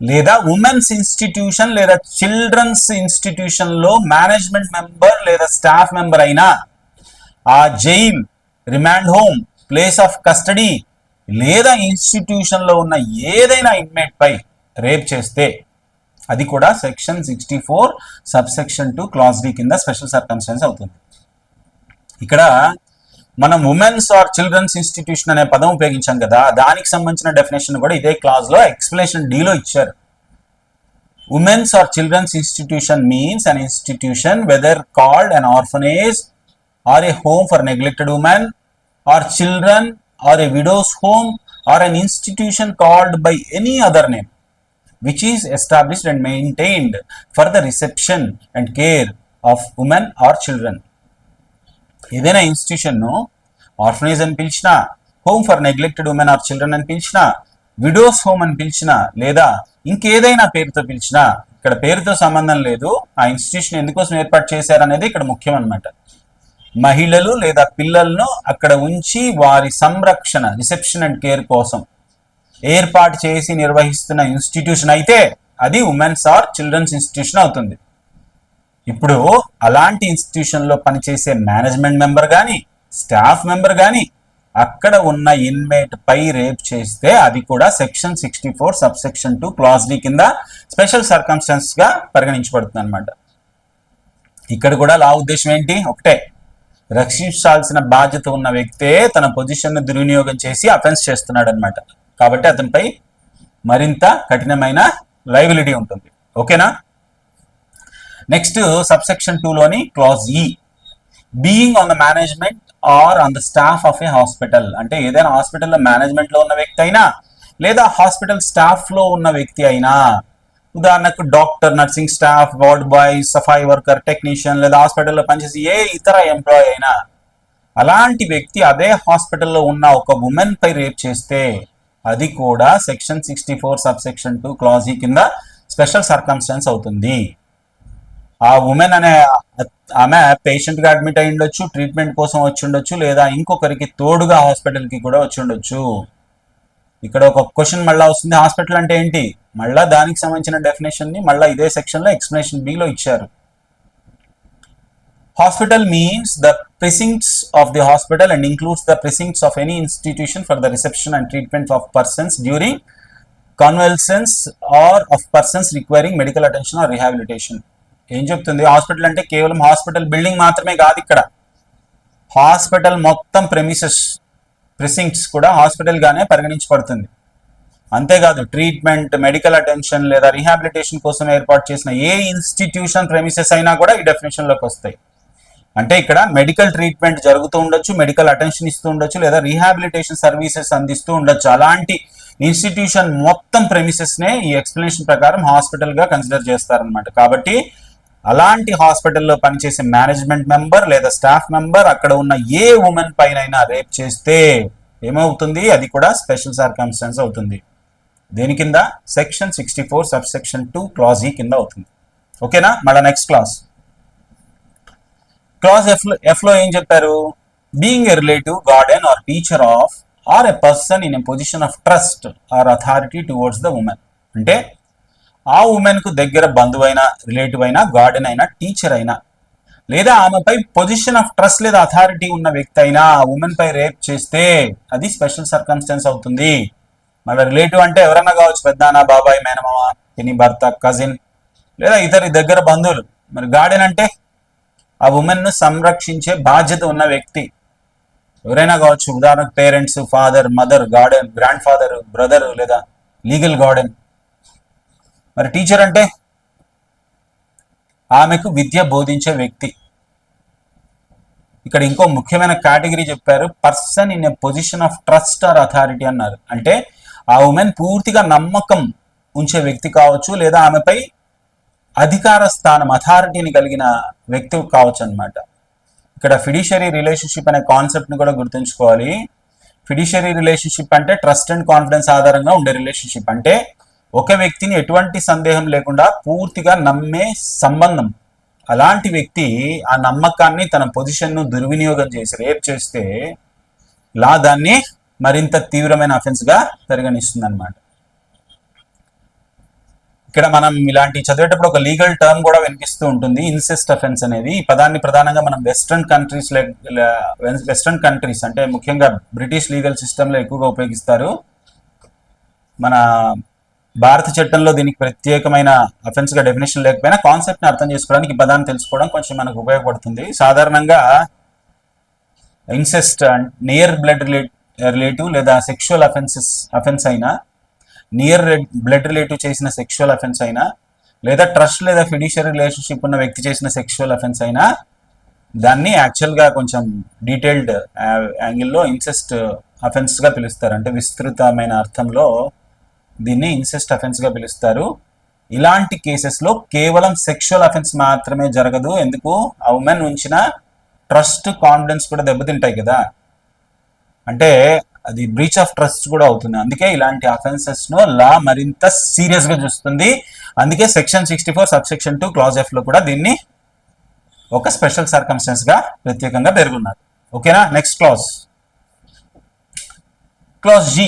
లేదా ఉమెన్స్ ఇన్స్టిట్యూషన్ లేదా చిల్డ్రన్స్ ఇన్స్టిట్యూషన్లో మేనేజ్మెంట్ మెంబర్ లేదా స్టాఫ్ మెంబర్ అయినా, ఆ jail, remand home, place of custody లేదా ఇన్స్టిట్యూషన్లో ఉన్న ఏదైనా ఇన్మేట్ పై రేప్ చేస్తే అది కూడా సెక్షన్ 64 సబ్సెక్షన్ 2 క్లాజ్ డి కింద స్పెషల్ సర్కమ్స్టాన్స్ అవుతుంది. ఇక్కడ మనం ఉమెన్స్ ఆర్ చిల్డ్రన్స్ ఇన్స్టిట్యూషన్ అనే పదం ఉపయోగించాం కదా, దానికి సంబంధించిన డెఫినేషన్ కూడా ఇదే క్లాజ్ లో ఎక్స్ప్లెనేషన్ డిలో ఇచ్చారు. Women's or children's institution means an institution whether called an orphanage or a home for neglected women or children or a widows home or an institution called by any other name which is established and maintained for the reception and care of women or children. ఏదైనా ఇన్స్టిట్యూషన్ను orphanage అని పిలిచినా, home for neglected women or children అని పిలిచినా, widows home అని పిలిచినా, లేదా ఇంకేదైనా పేరుతో పిలిచినా, ఇక్కడ పేరుతో సంబంధం లేదు. ఆ ఇన్స్టిట్యూషన్ ఎందుకోసం ఏర్పాటు చేశారనేది ఇక్కడ ముఖ్యం అన్నమాట. మహిళలు లేదా పిల్లలను అక్కడ ఉంచి వారి సంరక్షణ, రిసెప్షన్ అండ్ కేర్ కోసం ఏర్పాటు చేసి నిర్వహిస్తున్న ఇన్స్టిట్యూషన్ అయితే అది ఉమెన్స్ ఆర్ చిల్డ్రన్స్ ఇన్స్టిట్యూషన్ అవుతుంది. ఇప్పుడు అలాంటి ఇన్స్టిట్యూషన్లో పనిచేసే మేనేజ్మెంట్ మెంబర్ కానీ స్టాఫ్ మెంబర్ కానీ అక్కడ ఉన్న ఇన్మేట్ పై రేప్ చేస్తే అది కూడా సెక్షన్ 64 సబ్సెక్షన్ 2 క్లాజ్ డి కింద స్పెషల్ సర్కమ్స్టాన్స్ గా పరిగణించబడుతుంది అనమాట. ఇక్కడ కూడా లా ఉద్దేశం ఏంటి? ఒకటే, రక్షించాల్సిన బాధ్యత ఉన్న వ్యక్తే తన పొజిషన్ దుర్వినియోగం చేసి అఫెన్స్ చేస్తున్నాడు అనమాట. కాబట్టి అతనిపై మరింత కఠినమైన లయబిలిటీ ఉంటుంది. ఓకేనా? నెక్స్ట్ సబ్సెక్షన్ 2 లోని క్లాజ్ ఈ, being on the management or on the staff of A hospital. అంటే ఏదైనా హాస్పిటల్లో మేనేజ్మెంట్ లో ఉన్న వ్యక్తి అయినా లేదా హాస్పిటల్ స్టాఫ్ లో ఉన్న వ్యక్తి అయినా, ఉదాహరణకు doctor, nursing staff, ward boy, సఫాయి వర్కర్, టెక్నీషియన్ లేదా హాస్పిటల్లో పనిచేసే ఏ ఇతర ఎంప్లాయీ అయినా, అలాంటి వ్యక్తి అదే హాస్పిటల్లో ఉన్న ఒక ఉమెన్ పై రేప్ చేస్తే అది కూడా సెక్షన్ 64 సబ్సెక్షన్ 2 క్లాజ్ ఈ కింద స్పెషల్ సర్కమ్స్టాన్స్ అవుతుంది. ఆ ఉమెన్ అనే ఆమె పేషెంట్ గా అడ్మిట్ అయి ఉండొచ్చు, ట్రీట్మెంట్ కోసం వచ్చి ఉండొచ్చు, లేదా ఇంకొకరికి తోడుగా హాస్పిటల్ కి కూడా వచ్చి ఉండొచ్చు. ఇక్కడ ఒక క్వశ్చన్ మళ్ళా వస్తుంది, హాస్పిటల్ అంటే ఏంటి? మళ్ళా దానికి సంబంధించిన డెఫినేషన్ ని మళ్ళీ ఇదే సెక్షన్ లో ఎక్స్ప్లెనేషన్ బి లో ఇచ్చారు. Hospital means the precincts of the hospital and includes the precincts of any institution for the reception and treatment of persons during convalescence or of persons requiring medical attention or rehabilitation. ఏం చెప్తుంది? Hospital అంటే కేవలం hospital building మాత్రమే కాదు, ఇక్కడ hospital మొత్తం ప్రెసింక్ట్స్ కూడా hospital గానే పరిగణించబడుతుంది. అంతేకాదు ట్రీట్మెంట్, మెడికల్ అటెన్షన్ లేదా రీహాబిలిటేషన్ కోసం ఏర్పాటు చేసిన ఏ ఇన్స్టిట్యూషన్ ప్రెమిసెస్ అయినా కూడా ఈ డెఫినేషన్ లోకి వస్తాయి. అంటే ఇక్కడ మెడికల్ ట్రీట్మెంట్ జరుగుతూ ఉండొచ్చు, మెడికల్ అటెన్షన్ ఇస్తూ ఉండొచ్చు, లేదా రీహాబిలిటేషన్ సర్వీసెస్ అందిస్తూ ఉండొచ్చు. అలాంటి ఇన్స్టిట్యూషన్ మొత్తం ప్రెమిసెస్ నే ఈ ఎక్స్ప్లెనేషన్ ప్రకారం హాస్పిటల్ గా కన్సిడర్ చేస్తారనమాట. కాబట్టి అలాంటి హాస్పిటల్లో పనిచేసే మేనేజ్మెంట్ మెంబర్ లేదా స్టాఫ్ మెంబర్ అక్కడ ఉన్న ఏ ఉమెన్ పైన రేప్ చేస్తే ఏమవుతుంది? అది కూడా స్పెషల్ సర్కమ్స్టాన్స్ అవుతుంది. దేని కింద? సెక్షన్ 64 సబ్సెక్షన్ 2 క్లాజ్ ఈ కింద అవుతుంది. ఓకేనా? మళ్ళీ నెక్స్ట్ క్లాజ్ ఎఫ్ లో ఏం చెప్పారు? Being a relative, guardian or teacher of or a person in a position of trust or authority towards the woman. అంటే ఆ ఉమెన్ కు దగ్గర బంధువైనా, రిలేటివ్ అయినా, గార్డెన్ అయినా, టీచర్ అయినా, లేదా ఆమెపై పొజిషన్ ఆఫ్ ట్రస్ట్ లేదా అథారిటీ ఉన్న వ్యక్తి అయినా ఆ ఉమెన్ పై రేప్ చేస్తే అది స్పెషల్ సర్కమ్స్టాన్స్ అవుతుంది. మళ్ళీ రిలేటివ్ అంటే ఎవరైనా కావచ్చు, పెద్దనాన్న, బాబాయ్, మేనమామ, పిన్ని భర్త, కజిన్ లేదా ఇతర దగ్గర బంధువులు. మరి గార్డెన్ అంటే ఆ ఉమెన్ ను సంరక్షించే బాధ్యత ఉన్న వ్యక్తి ఎవరైనా కావచ్చు, ఉదాహరణకు parents, father, mother, garden, grand father, brother లేదా లీగల్ గార్డెన్. మరి టీచర్ అంటే ఆమెకు విద్య బోధించే వ్యక్తి. ఇక్కడ ఇంకో ముఖ్యమైన కేటగిరీ చెప్పారు, person in a position of trust or authority అన్నారు. అంటే ఆ ఉమెన్ పూర్తిగా నమ్మకం ఉంచే వ్యక్తి కావచ్చు, లేదా ఆమెపై అధికార స్థానం, అథారిటీని కలిగిన వ్యక్తి కావచ్చు అనమాట. ఇక్కడ ఫిడ్యూషియరీ రిలేషన్షిప్ అనే కాన్సెప్ట్ ని కూడా గుర్తుంచుకోవాలి. ఫిడ్యూషియరీ రిలేషన్షిప్ అంటే ట్రస్ట్ అండ్ కాన్ఫిడెన్స్ ఆధారంగా ఉండే రిలేషన్షిప్. అంటే ఒక వ్యక్తిని ఎటువంటి సందేహం లేకుండా పూర్తిగా నమ్మే సంబంధం. అలాంటి వ్యక్తి ఆ నమ్మకాన్ని, తన పొజిషన్ ను దుర్వినియోగం చేసి రేప్ చేస్తే లా దాన్ని మరింత తీవ్రమైన అఫెన్స్ గా పరిగణిస్తుంది అనమాట. ఇక్కడ మనం ఇలాంటి చదివేటప్పుడు ఒక లీగల్ టర్మ్ కూడా వినిపిస్తూ ఉంటుంది, ఇన్సెస్ట్ అఫెన్స్ అనేది. ఈ పదాన్ని ప్రధానంగా మనం వెస్ట్రన్ కంట్రీస్ అంటే ముఖ్యంగా బ్రిటిష్ లీగల్ సిస్టమ్ లో ఎక్కువగా ఉపయోగిస్తారు. మన భారత చట్టంలో దీనికి ప్రత్యేకమైన అఫెన్స్ గా డెఫినేషన్ లేకపోయినా కాన్సెప్ట్ ని అర్థం చేసుకోవడానికి ఈ పదాన్ని తెలుసుకోవడం కొంచెం మనకు ఉపయోగపడుతుంది. సాధారణంగా ఇన్సెస్ట్ నియర్ బ్లడ్ రిలేటివ్ లేదా సెక్షువల్ అఫెన్స్ అయినా, నియర్ బ్లడ్ రిలేటివ్ చేసిన సెక్షువల్ అఫెన్స్ అయినా, లేదా ట్రస్ట్ లేదా ఫిడ్యూషియరీ రిలేషన్షిప్ ఉన్న వ్యక్తి చేసిన సెక్షువల్ అఫెన్స్ అయినా దాన్ని యాక్చువల్గా కొంచెం డీటెయిల్డ్ యాంగిల్లో ఇన్సెస్ట్ అఫెన్స్గా పిలుస్తారు. అంటే విస్తృతమైన అర్థంలో దీన్ని ఇన్సెస్ట్ అఫెన్స్గా పిలుస్తారు. ఇలాంటి కేసెస్లో కేవలం సెక్షువల్ అఫెన్స్ మాత్రమే జరగదు. ఎందుకు? ఆ ఉమెన్ ఉంచిన ట్రస్ట్, కాన్ఫిడెన్స్ కూడా దెబ్బతింటాయి కదా, అంటే అది బ్రీచ్ ఆఫ్ ట్రస్ట్ కూడా అవుతుంది. అందుకే ఇలాంటి అఫెన్సెస్ ను లా మరింత సీరియస్ గా చూస్తుంది. అందుకే సెక్షన్ 64 సబ్సెక్షన్ 2 క్లాజ్ ఎఫ్ లో కూడా దీన్ని ఒక స్పెషల్ సర్కమ్స్టెన్స్ గా ప్రత్యేకంగా పేర్కొన్నారు. ఓకేనా? Next clause G,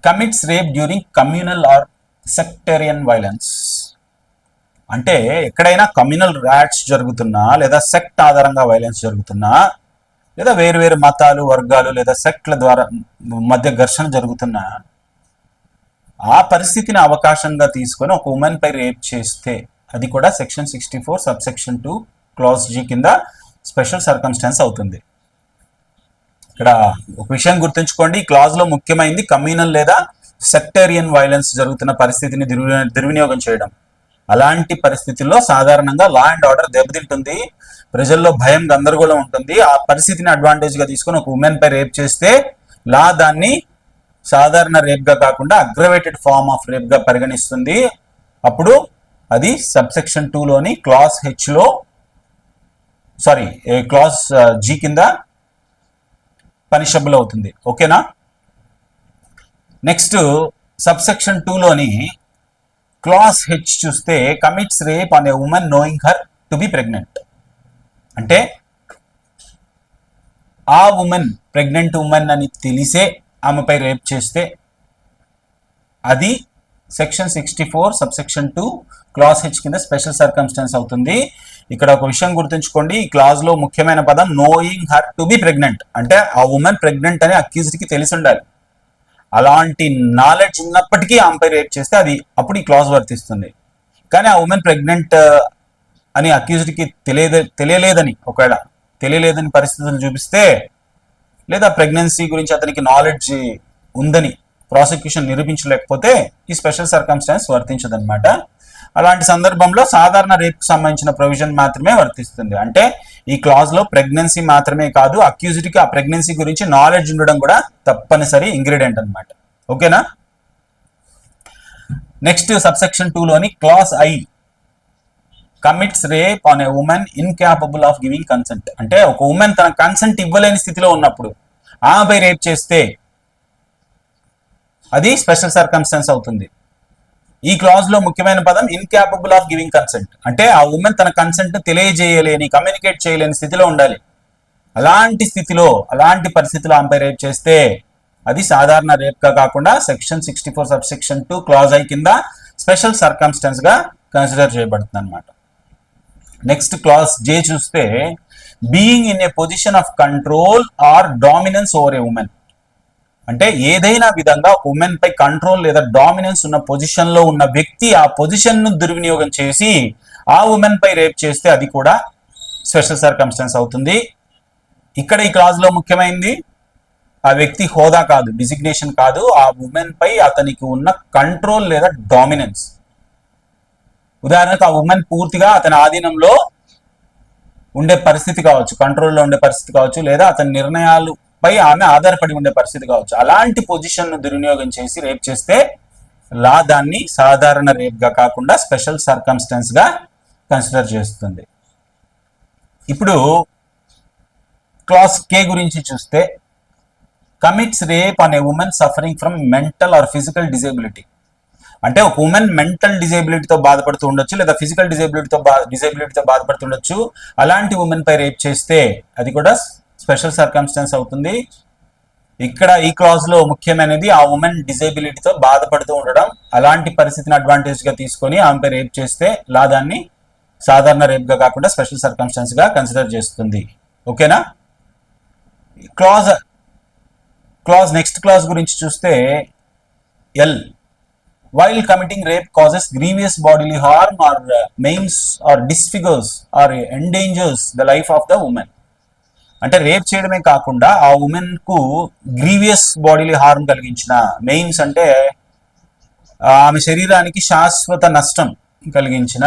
commits rape during communal or sectarian violence. అంటే ఎక్కడైనా కమ్యూనల్ ర్యాట్స్ జరుగుతున్నా, లేదా సెక్ట్ ఆధారంగా వైలెన్స్ జరుగుతున్నా, లేదా వేరు వేరు మతాలు, వర్గాలు లేదా సెక్ట్ల ద్వారా మధ్య ఘర్షణ జరుగుతున్నా, ఆ పరిస్థితిని అవకాశంగా తీసుకొని ఒక ఉమెన్ పై రేప్ చేస్తే అది కూడా సెక్షన్ 64 సబ్సెక్షన్ 2 క్లాజ్ జి కింద స్పెషల్ సర్కమ్స్టాన్స్ అవుతుంది. ఇక్కడ ఒక విషయం గుర్తుంచుకోండి, ఈ క్లాజ్ లో ముఖ్యమైనది కమ్యూనల్ లేదా సెక్టేరియన్ వైలెన్స్ జరుగుతున్న పరిస్థితిని దుర్వినియోగం చేయడం. అలాంటి పరిస్థితుల్లో సాధారణంగా లా అండ్ ఆర్డర్ దెబ్బతింటుంది, ప్రజల్లో భయం, గందరగోళం ఉంటుంది. ఆ పరిస్థితిని అడ్వాంటేజ్ గా తీసుకొని ఒక ఉమెన్ పై రేప్ చేస్తే లా దాన్ని సాధారణ రేప్ గా కాకుండా అగ్రవేటెడ్ ఫార్మ్ ఆఫ్ రేప్ గా పరిగణిస్తుంది. అప్పుడు అది సబ్సెక్షన్ 2 లోని క్లాస్ హెచ్ లో క్లాస్ జి కింద పనిషబుల్ అవుతుంది. ఓకేనా? నెక్స్ట్ సబ్సెక్షన్ 2 లోని క్లాస్ హెచ్ చూస్తే commits rape on a women knowing her to be pregnant. అంటే ఆ ఉమెన్ ప్రెగ్నెంట్ ఉమెన్ అని తెలిసే ఆమెపై రేప్ చేస్తే అది సెక్షన్ 64 సబ్సెక్షన్ 2 క్లాస్ హెచ్ కింద స్పెషల్ సర్కమ్స్టెన్స్ అవుతుంది. ఇక్కడ ఒక విషయం గుర్తుంచుకోండి, ఈ క్లాజ్ లో ముఖ్యమైన పదం knowing her to be pregnant. అంటే ఆ ఉమెన్ ప్రెగ్నెంట్ అని అక్యూజ్డ్ కి తెలిసి ఉండాలి. అలాంటి నాలెడ్జ్ ఉన్నప్పటికీ ఆమెపై రేప్ చేస్తే అది అప్పుడు ఈ క్లాజ్ వర్తిస్తుంది. కానీ ఆ ఉమెన్ ప్రెగ్నెంట్ అని అక్యూజ్డ్ కి ఒకవేళ తెలియలేదని పరిస్థితులు చూపిస్తే, లేదా ప్రెగ్నెన్సీ గురించి అతనికి నాలెడ్జ్ ఉందని ప్రాసిక్యూషన్ నిరూపించలేకపోతే ఈ స్పెషల్ సర్కమ్స్టాన్స్ వర్తించదన్నమాట. అలాంటి సందర్భంలో సాధారణ రేప్ కు సంబంధించిన ప్రొవిజన్ మాత్రమే వర్తిస్తుంది. అంటే ఈ క్లాజ్ లో ప్రెగ్నెన్సీ మాత్రమే కాదు, అక్యూజ్డ్ కి ఆ ప్రెగ్నెన్సీ గురించి నాలెడ్జ్ ఉండడం కూడా తప్పనిసరి ఇంగ్రీడియంట్ అన్నమాట. ఓకేనా? నెక్స్ట్ సబ్సెక్షన్ 2 లోని class I, commits rape on a women incapable of giving consent. అంటే ఒక ఉమెన్ తన కన్సెంట్ ఇవ్వలేని స్థితిలో ఉన్నప్పుడు ఆమెపై రేప్ చేస్తే అది స్పెషల్ సర్కమ్స్టెన్స్ అవుతుంది. ఈ క్లాజ్ లో ముఖ్యమైన పదం ఇన్కాపబుల్ ఆఫ్ గివింగ్ కన్సెంట్. అంటే ఆ ఉమెన్ తన కన్సెంట్ తెలియజేయలేని, కమ్యూనికేట్ చేయలేని స్థితిలో ఉండాలి. అలాంటి పరిస్థితిలో ఆమెపై రేప్ చేస్తే అది సాధారణ రేప్ గా కాకుండా సెక్షన్ 64 సబ్సెక్షన్ 2 క్లాజ్ ఐ కింద స్పెషల్ సర్కమ్స్టెన్స్ గా కన్సిడర్ చేయబడుతుంది అన్నమాట. నెక్స్ట్ క్లాస్ జే చూస్తే being in a position of control or dominance over a woman. అంటే ఏదైనా విధంగా ఒక ఉమెన్ పై కంట్రోల్ లేదా డామినెన్స్ ఉన్న పొజిషన్ లో ఉన్న వ్యక్తి ఆ పొజిషన్ ను దుర్వినియోగం చేసి ఆ ఉమెన్ పై రేప్ చేస్తే అది కూడా స్పెషల్ సర్కమ్స్టెన్స్ అవుతుంది. ఇక్కడ ఈ క్లాజ్ లో ముఖ్యమైనది ఆ వ్యక్తి హోదా కాదు, డిజిగ్నేషన్ కాదు, ఆ ఉమెన్ పై అతనికి ఉన్న కంట్రోల్ లేదా డామినెన్స్. ఉదాహరణకు ఆ ఉమెన్ పూర్తిగా అతని ఆధీనంలో ఉండే పరిస్థితి కావచ్చు, కంట్రోల్లో ఉండే పరిస్థితి కావచ్చు, లేదా అతని నిర్ణయాలపై ఆమె ఆధారపడి ఉండే పరిస్థితి కావచ్చు. అలాంటి పొజిషన్ ను దుర్వినియోగం చేసి రేప్ చేస్తే లా దాన్ని సాధారణ రేప్ గా కాకుండా స్పెషల్ సర్కమ్స్టెన్స్ గా కన్సిడర్ చేస్తుంది. ఇప్పుడు క్లాస్ కే గురించి చూస్తే commits rape on a women suffering from mental are physical disability. అంటే ఒక ఉమెన్ మెంటల్ డిజేబిలిటీతో బాధపడుతూ ఉండొచ్చు, లేదా ఫిజికల్ డిజేబిలిటీతో బాధపడుతుండొచ్చు. అలాంటి ఉమెన్ పై రేప్ చేస్తే అది కూడా స్పెషల్ సర్కమ్స్టెన్స్ అవుతుంది. ఇక్కడ ఈ క్లాజ్ లో ముఖ్యమైనది ఆ ఉమెన్ డిజేబిలిటీతో బాధపడుతూ ఉండడం. అలాంటి పరిస్థితిని అడ్వాంటేజ్ గా తీసుకొని ఆమెపై రేప్ చేస్తే లా దాన్ని సాధారణ రేప్ గా కాకుండా స్పెషల్ సర్కమ్స్టెన్స్ గా కన్సిడర్ చేస్తుంది. ఓకేనా? నెక్స్ట్ క్లాజ్ గురించి చూస్తే L, while committing rape causes grievous bodily harm or maims or disfigures or endangers the life of the woman. అంటే రేప్ చేయడమే కాకుండా ఆ ఉమెన్ కు గ్రీవియస్ బాడీలీ హార్మ్ కలిగించిన, మెయిన్స్ అంటే ఆమె శరీరానికి శాశ్వత నష్టం కలిగించిన,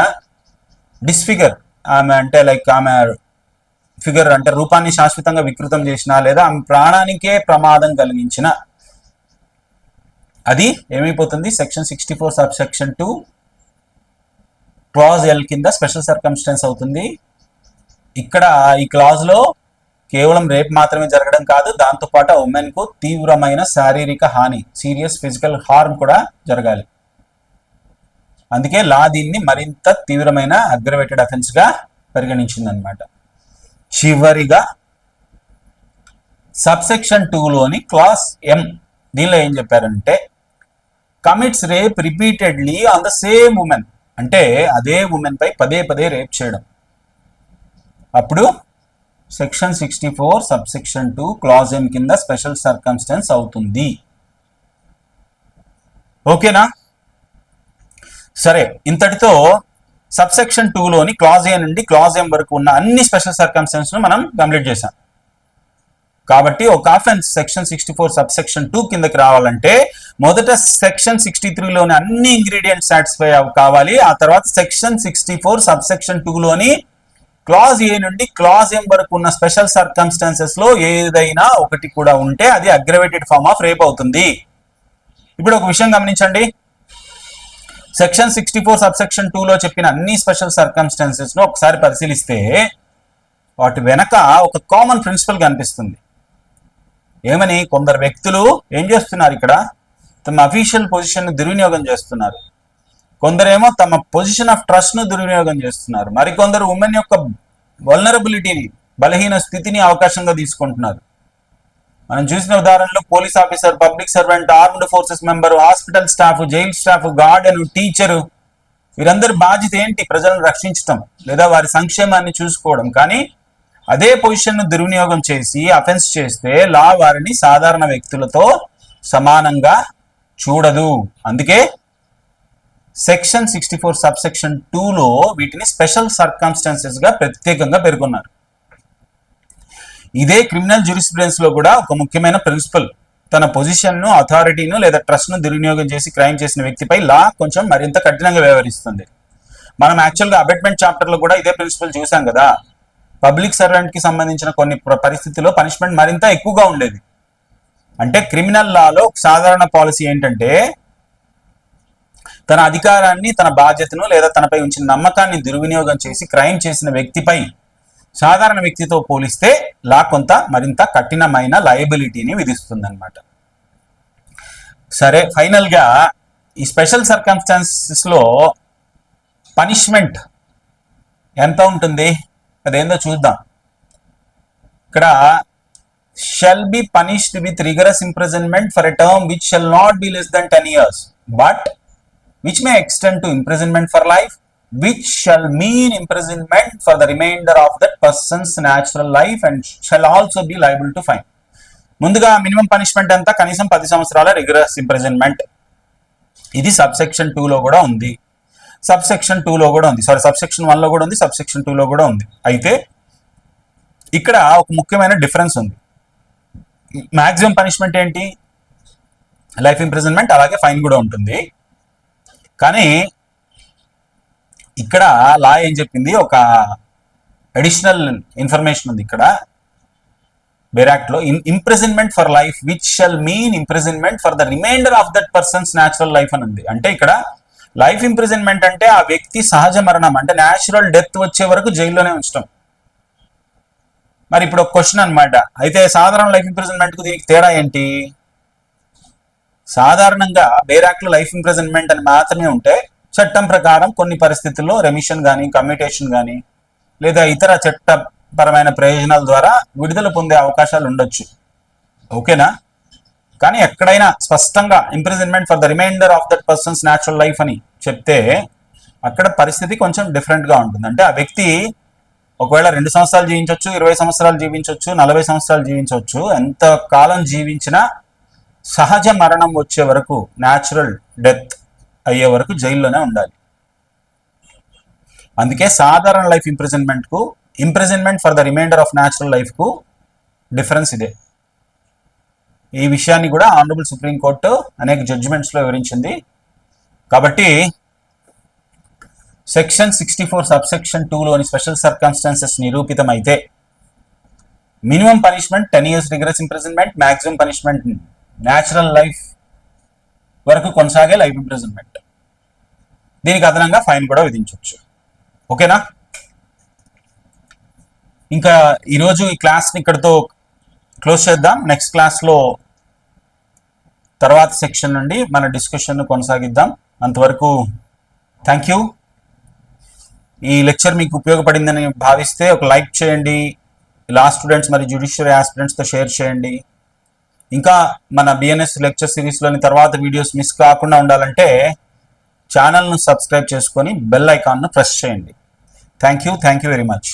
డిస్ఫిగర్ ఆమె అంటే లైక్ ఆమె ఫిగర్ అంటే రూపాన్ని శాశ్వతంగా వికృతం చేసిన, లేదా ఆమె ప్రాణానికే ప్రమాదం కలిగించిన, అది ఏమైపోతుంది section 64 sub section 2 clause L కింద స్పెషల్ సర్కమ్స్టెన్స్ అవుతుంది. ఇక్కడ ఈ క్లాజ్ లో కేవలం రేప్ మాత్రమే జరగడం కాదు, దాంతోపాటు ఆ ఉమెన్ కు తీవ్రమైన శారీరక హాని, సీరియస్ ఫిజికల్ హార్మ్ కూడా జరగాలి. అందుకే లా దీన్ని మరింత తీవ్రమైన అగ్రవేటెడ్ అఫెన్స్ గా పరిగణించింది అనమాట. చివరిగా సబ్సెక్షన్ 2లోని క్లాస్ ఎం, దీనిలో ఏం చెప్పారంటే commits rape repeatedly on the same women, అంటే అదే ఉమెన్ పై పదే పదే రేప్ చేయడం. అప్పుడు సెక్షన్ 64 సబ్సెక్షన్ 2 క్లాజ్ ఎం కింద స్పెషల్ సర్కమ్స్టెన్స్ అవుతుంది. ఓకేనా? సరే, ఇంతటితో సబ్సెక్షన్ 2లోని క్లాజ్ ఏ నుండి క్లాజ్ ఎం వరకు ఉన్న అన్ని స్పెషల్ సర్కమ్స్టెన్స్ ను మనం కంప్లీట్ చేసాం. కాబట్టి ఒక అఫెన్స్ సెక్షన్ 64 సబ్సెక్షన్ 2 కిందకి రావాలంటే మొదట సెక్షన్ 63లోని అన్ని ఇంగ్రీడియంట్స్ సాటిస్ఫై కావాలి. ఆ తర్వాత సెక్షన్ 64 సబ్సెక్షన్ 2లోని క్లాజ్ ఏ నుండి క్లాజ్ ఎం వరకు ఉన్న స్పెషల్ సర్కమ్స్టాన్సెస్ లో ఏదైనా ఒకటి కూడా ఉంటే అది అగ్రవేటెడ్ ఫార్మ్ ఆఫ్ రేప్ అవుతుంది. ఇప్పుడు ఒక విషయం గమనించండి, సెక్షన్ 64 సబ్సెక్షన్ 2లో చెప్పిన అన్ని స్పెషల్ సర్కమ్స్టాన్సెస్ ను ఒకసారి పరిశీలిస్తే వాటి వెనక ఒక కామన్ ప్రిన్సిపల్ కనిపిస్తుంది. ఏమని? కొందరు వ్యక్తులు ఏం చేస్తున్నారు, ఇక్కడ తమ అఫీషియల్ పొజిషన్ ను దుర్వినియోగం చేస్తున్నారు. కొందరేమో తమ పొజిషన్ ఆఫ్ ట్రస్ట్ ను దుర్వినియోగం చేస్తున్నారు. మరికొందరు ఉమెన్ యొక్క వల్నరబిలిటీని, బలహీన స్థితిని అవకాశంగా తీసుకుంటున్నారు. మనం చూసిన ఉదాహరణలో police officer, public servant, armed forces member, hospital staff, jail staff, garden, teacher, వీరందరి బాధ్యత ఏంటి? ప్రజలను రక్షించడం లేదా వారి సంక్షేమాన్ని చూసుకోవడం. కానీ అదే పొజిషన్ ను దుర్వినియోగం చేసి అఫెన్స్ చేస్తే లా వారిని సాధారణ వ్యక్తులతో సమానంగా చూడదు. అందుకే సెక్షన్ 64 సబ్సెక్షన్ 2లో వీటిని స్పెషల్ సర్కమ్స్టాన్సెస్ గా ప్రత్యేకంగా పేర్కొన్నారు. ఇదే క్రిమినల్ జ్యూరిస్ప్రుడెన్స్ లో కూడా ఒక ముఖ్యమైన ప్రిన్సిపల్. తన పొజిషన్ ను, అథారిటీను లేదా ట్రస్ట్ ను దుర్వినియోగం చేసి క్రైమ్ చేసిన వ్యక్తిపై లా కొంచెం మరింత కఠినంగా వ్యవహరిస్తుంది. మనం యాక్చువల్గా అబెట్మెంట్ చాప్టర్ లో కూడా ఇదే ప్రిన్సిపల్ చూసాం కదా. పబ్లిక్ సర్వెంట్ కి సంబంధించిన కొన్ని పరిస్థితుల్లో పనిష్మెంట్ మరింత ఎక్కువగా ఉండేది. అంటే క్రిమినల్ లాలో సాధారణ పాలసీ ఏంటంటే తన అధికారాన్ని, తన బాధ్యతను లేదా తనపై ఉంచిన నమ్మకాన్ని దుర్వినియోగం చేసి క్రైమ్ చేసిన వ్యక్తిపై సాధారణ వ్యక్తితో పోలిస్తే లా కొంత మరింత కఠినమైన లయబిలిటీని విధిస్తుంది అనమాట. సరే, ఫైనల్ గా ఈ స్పెషల్ సర్కమ్స్టాన్సెస్ లో పనిష్మెంట్ ఎంత ఉంటుంది అదేందో చూద్దాం. ఇక్కడ shall be punished with rigorous imprisonment for a term which shall not be less than 10 years but which may extend to imprisonment for life, which shall mean imprisonment for the remainder of that person's natural life and shall also be liable to fine. ముందుగా minimum punishment అంతా కనీసం 10 సంవత్సరాల rigorous imprisonment. ఇది subsection 2లో కూడా ఉంది, subsection 2లో కూడా ఉంది, సారీ సబ్సెక్షన్ 1లో కూడా ఉంది, సబ్సెక్షన్ 2లో కూడా ఉంది. అయితే ఇక్కడ ఒక ముఖ్యమైన డిఫరెన్స్ ఉంది. మాక్సిమం పనిష్మెంట్ ఏంటి? లైఫ్ ఇంప్రిజన్మెంట్, అలాగే ఫైన్ కూడా ఉంటుంది. కానీ ఇక్కడ లా ఏం చెప్పింది, ఒక అడిషనల్ ఇన్ఫర్మేషన్ ఉంది ఇక్కడ బెరాక్ట్ లో. Imprisonment for life which shall mean imprisonment for the reminder of that persons natural life అని ఉంది. అంటే ఇక్కడ లైఫ్ ఇంప్రిజన్మెంట్ అంటే ఆ వ్యక్తి సహజ మరణం అంటే న్యాచురల్ డెత్ వచ్చే వరకు జైల్లోనే ఉంచడం. మరి ఇప్పుడు ఒక క్వశ్చన్ అనమాట, అయితే సాధారణ లైఫ్ ఇంప్రిజన్మెంట్ కు దీనికి తేడా ఏంటి? సాధారణంగా బేరాక్ లో లైఫ్ ఇంప్రిజన్మెంట్ అని మాత్రమే ఉంటే చట్టం ప్రకారం కొన్ని పరిస్థితుల్లో రెమిషన్ కానీ, కమ్యూటేషన్ కానీ, లేదా ఇతర చట్టపరమైన ప్రయోజనాల ద్వారా విడుదల పొందే అవకాశాలు ఉండొచ్చు. ఓకేనా? కానీ ఎక్కడైనా స్పష్టంగా imprisonment for the reminder of that persons natural life అని చెప్తే అక్కడ పరిస్థితి కొంచెం డిఫరెంట్ గా ఉంటుంది. అంటే ఆ వ్యక్తి ఒకవేళ 2 సంవత్సరాలు జీవించవచ్చు, 20 సంవత్సరాలు జీవించవచ్చు, 40 సంవత్సరాలు జీవించవచ్చు, ఎంత కాలం జీవించినా సహజ మరణం వచ్చే వరకు, న్యాచురల్ డెత్ అయ్యే వరకు జైల్లోనే ఉండాలి. అందుకే సాధారణ లైఫ్ ఇంప్రిజన్మెంట్కు imprisonment for the reminder of natural లైఫ్కు డిఫరెన్స్ ఇదే. ఈ విషయాన్ని కూడా ఆనరబుల్ సుప్రీంకోర్టు అనేక జడ్జిమెంట్స్లో వివరించింది. కాబట్టి సెక్షన్ 64 సబ్సెక్షన్ 2లోని స్పెషల్ సర్కమ్స్టాన్సెస్ నిరూపితమైతే minimum punishment 10 years rigorous imprisonment, maximum punishment natural life వరకు కొనసాగే లైఫ్ ఇంప్రిజన్మెంట్. దీనికి అదనంగా ఫైన్ కూడా విధించవచ్చు. ఓకేనా? ఇంకా ఈరోజు ఈ క్లాస్ని ఇక్కడితో క్లోజ్ చేద్దాం. నెక్స్ట్ క్లాస్లో తర్వాత సెక్షన్ నుండి మన డిస్కషన్ కొనసాగిద్దాం. అంతవరకు థ్యాంక్ యూ. ఈ లెక్చర్ మీకు ఉపయోగపడిందని భావిస్తే ఒక లైక్ చేయండి. లా స్టూడెంట్స్ మరియు జ్యుడిషియరీ ఆస్పిరెంట్స్తో షేర్ చేయండి. ఇంకా మన బిఎన్ఎస్ లెక్చర్ సిరీస్లోని తర్వాత వీడియోస్ మిస్ కాకుండా ఉండాలంటే ఛానల్ను సబ్స్క్రైబ్ చేసుకొని బెల్ ఐకాన్ను ప్రెస్ చేయండి. Thank you very much.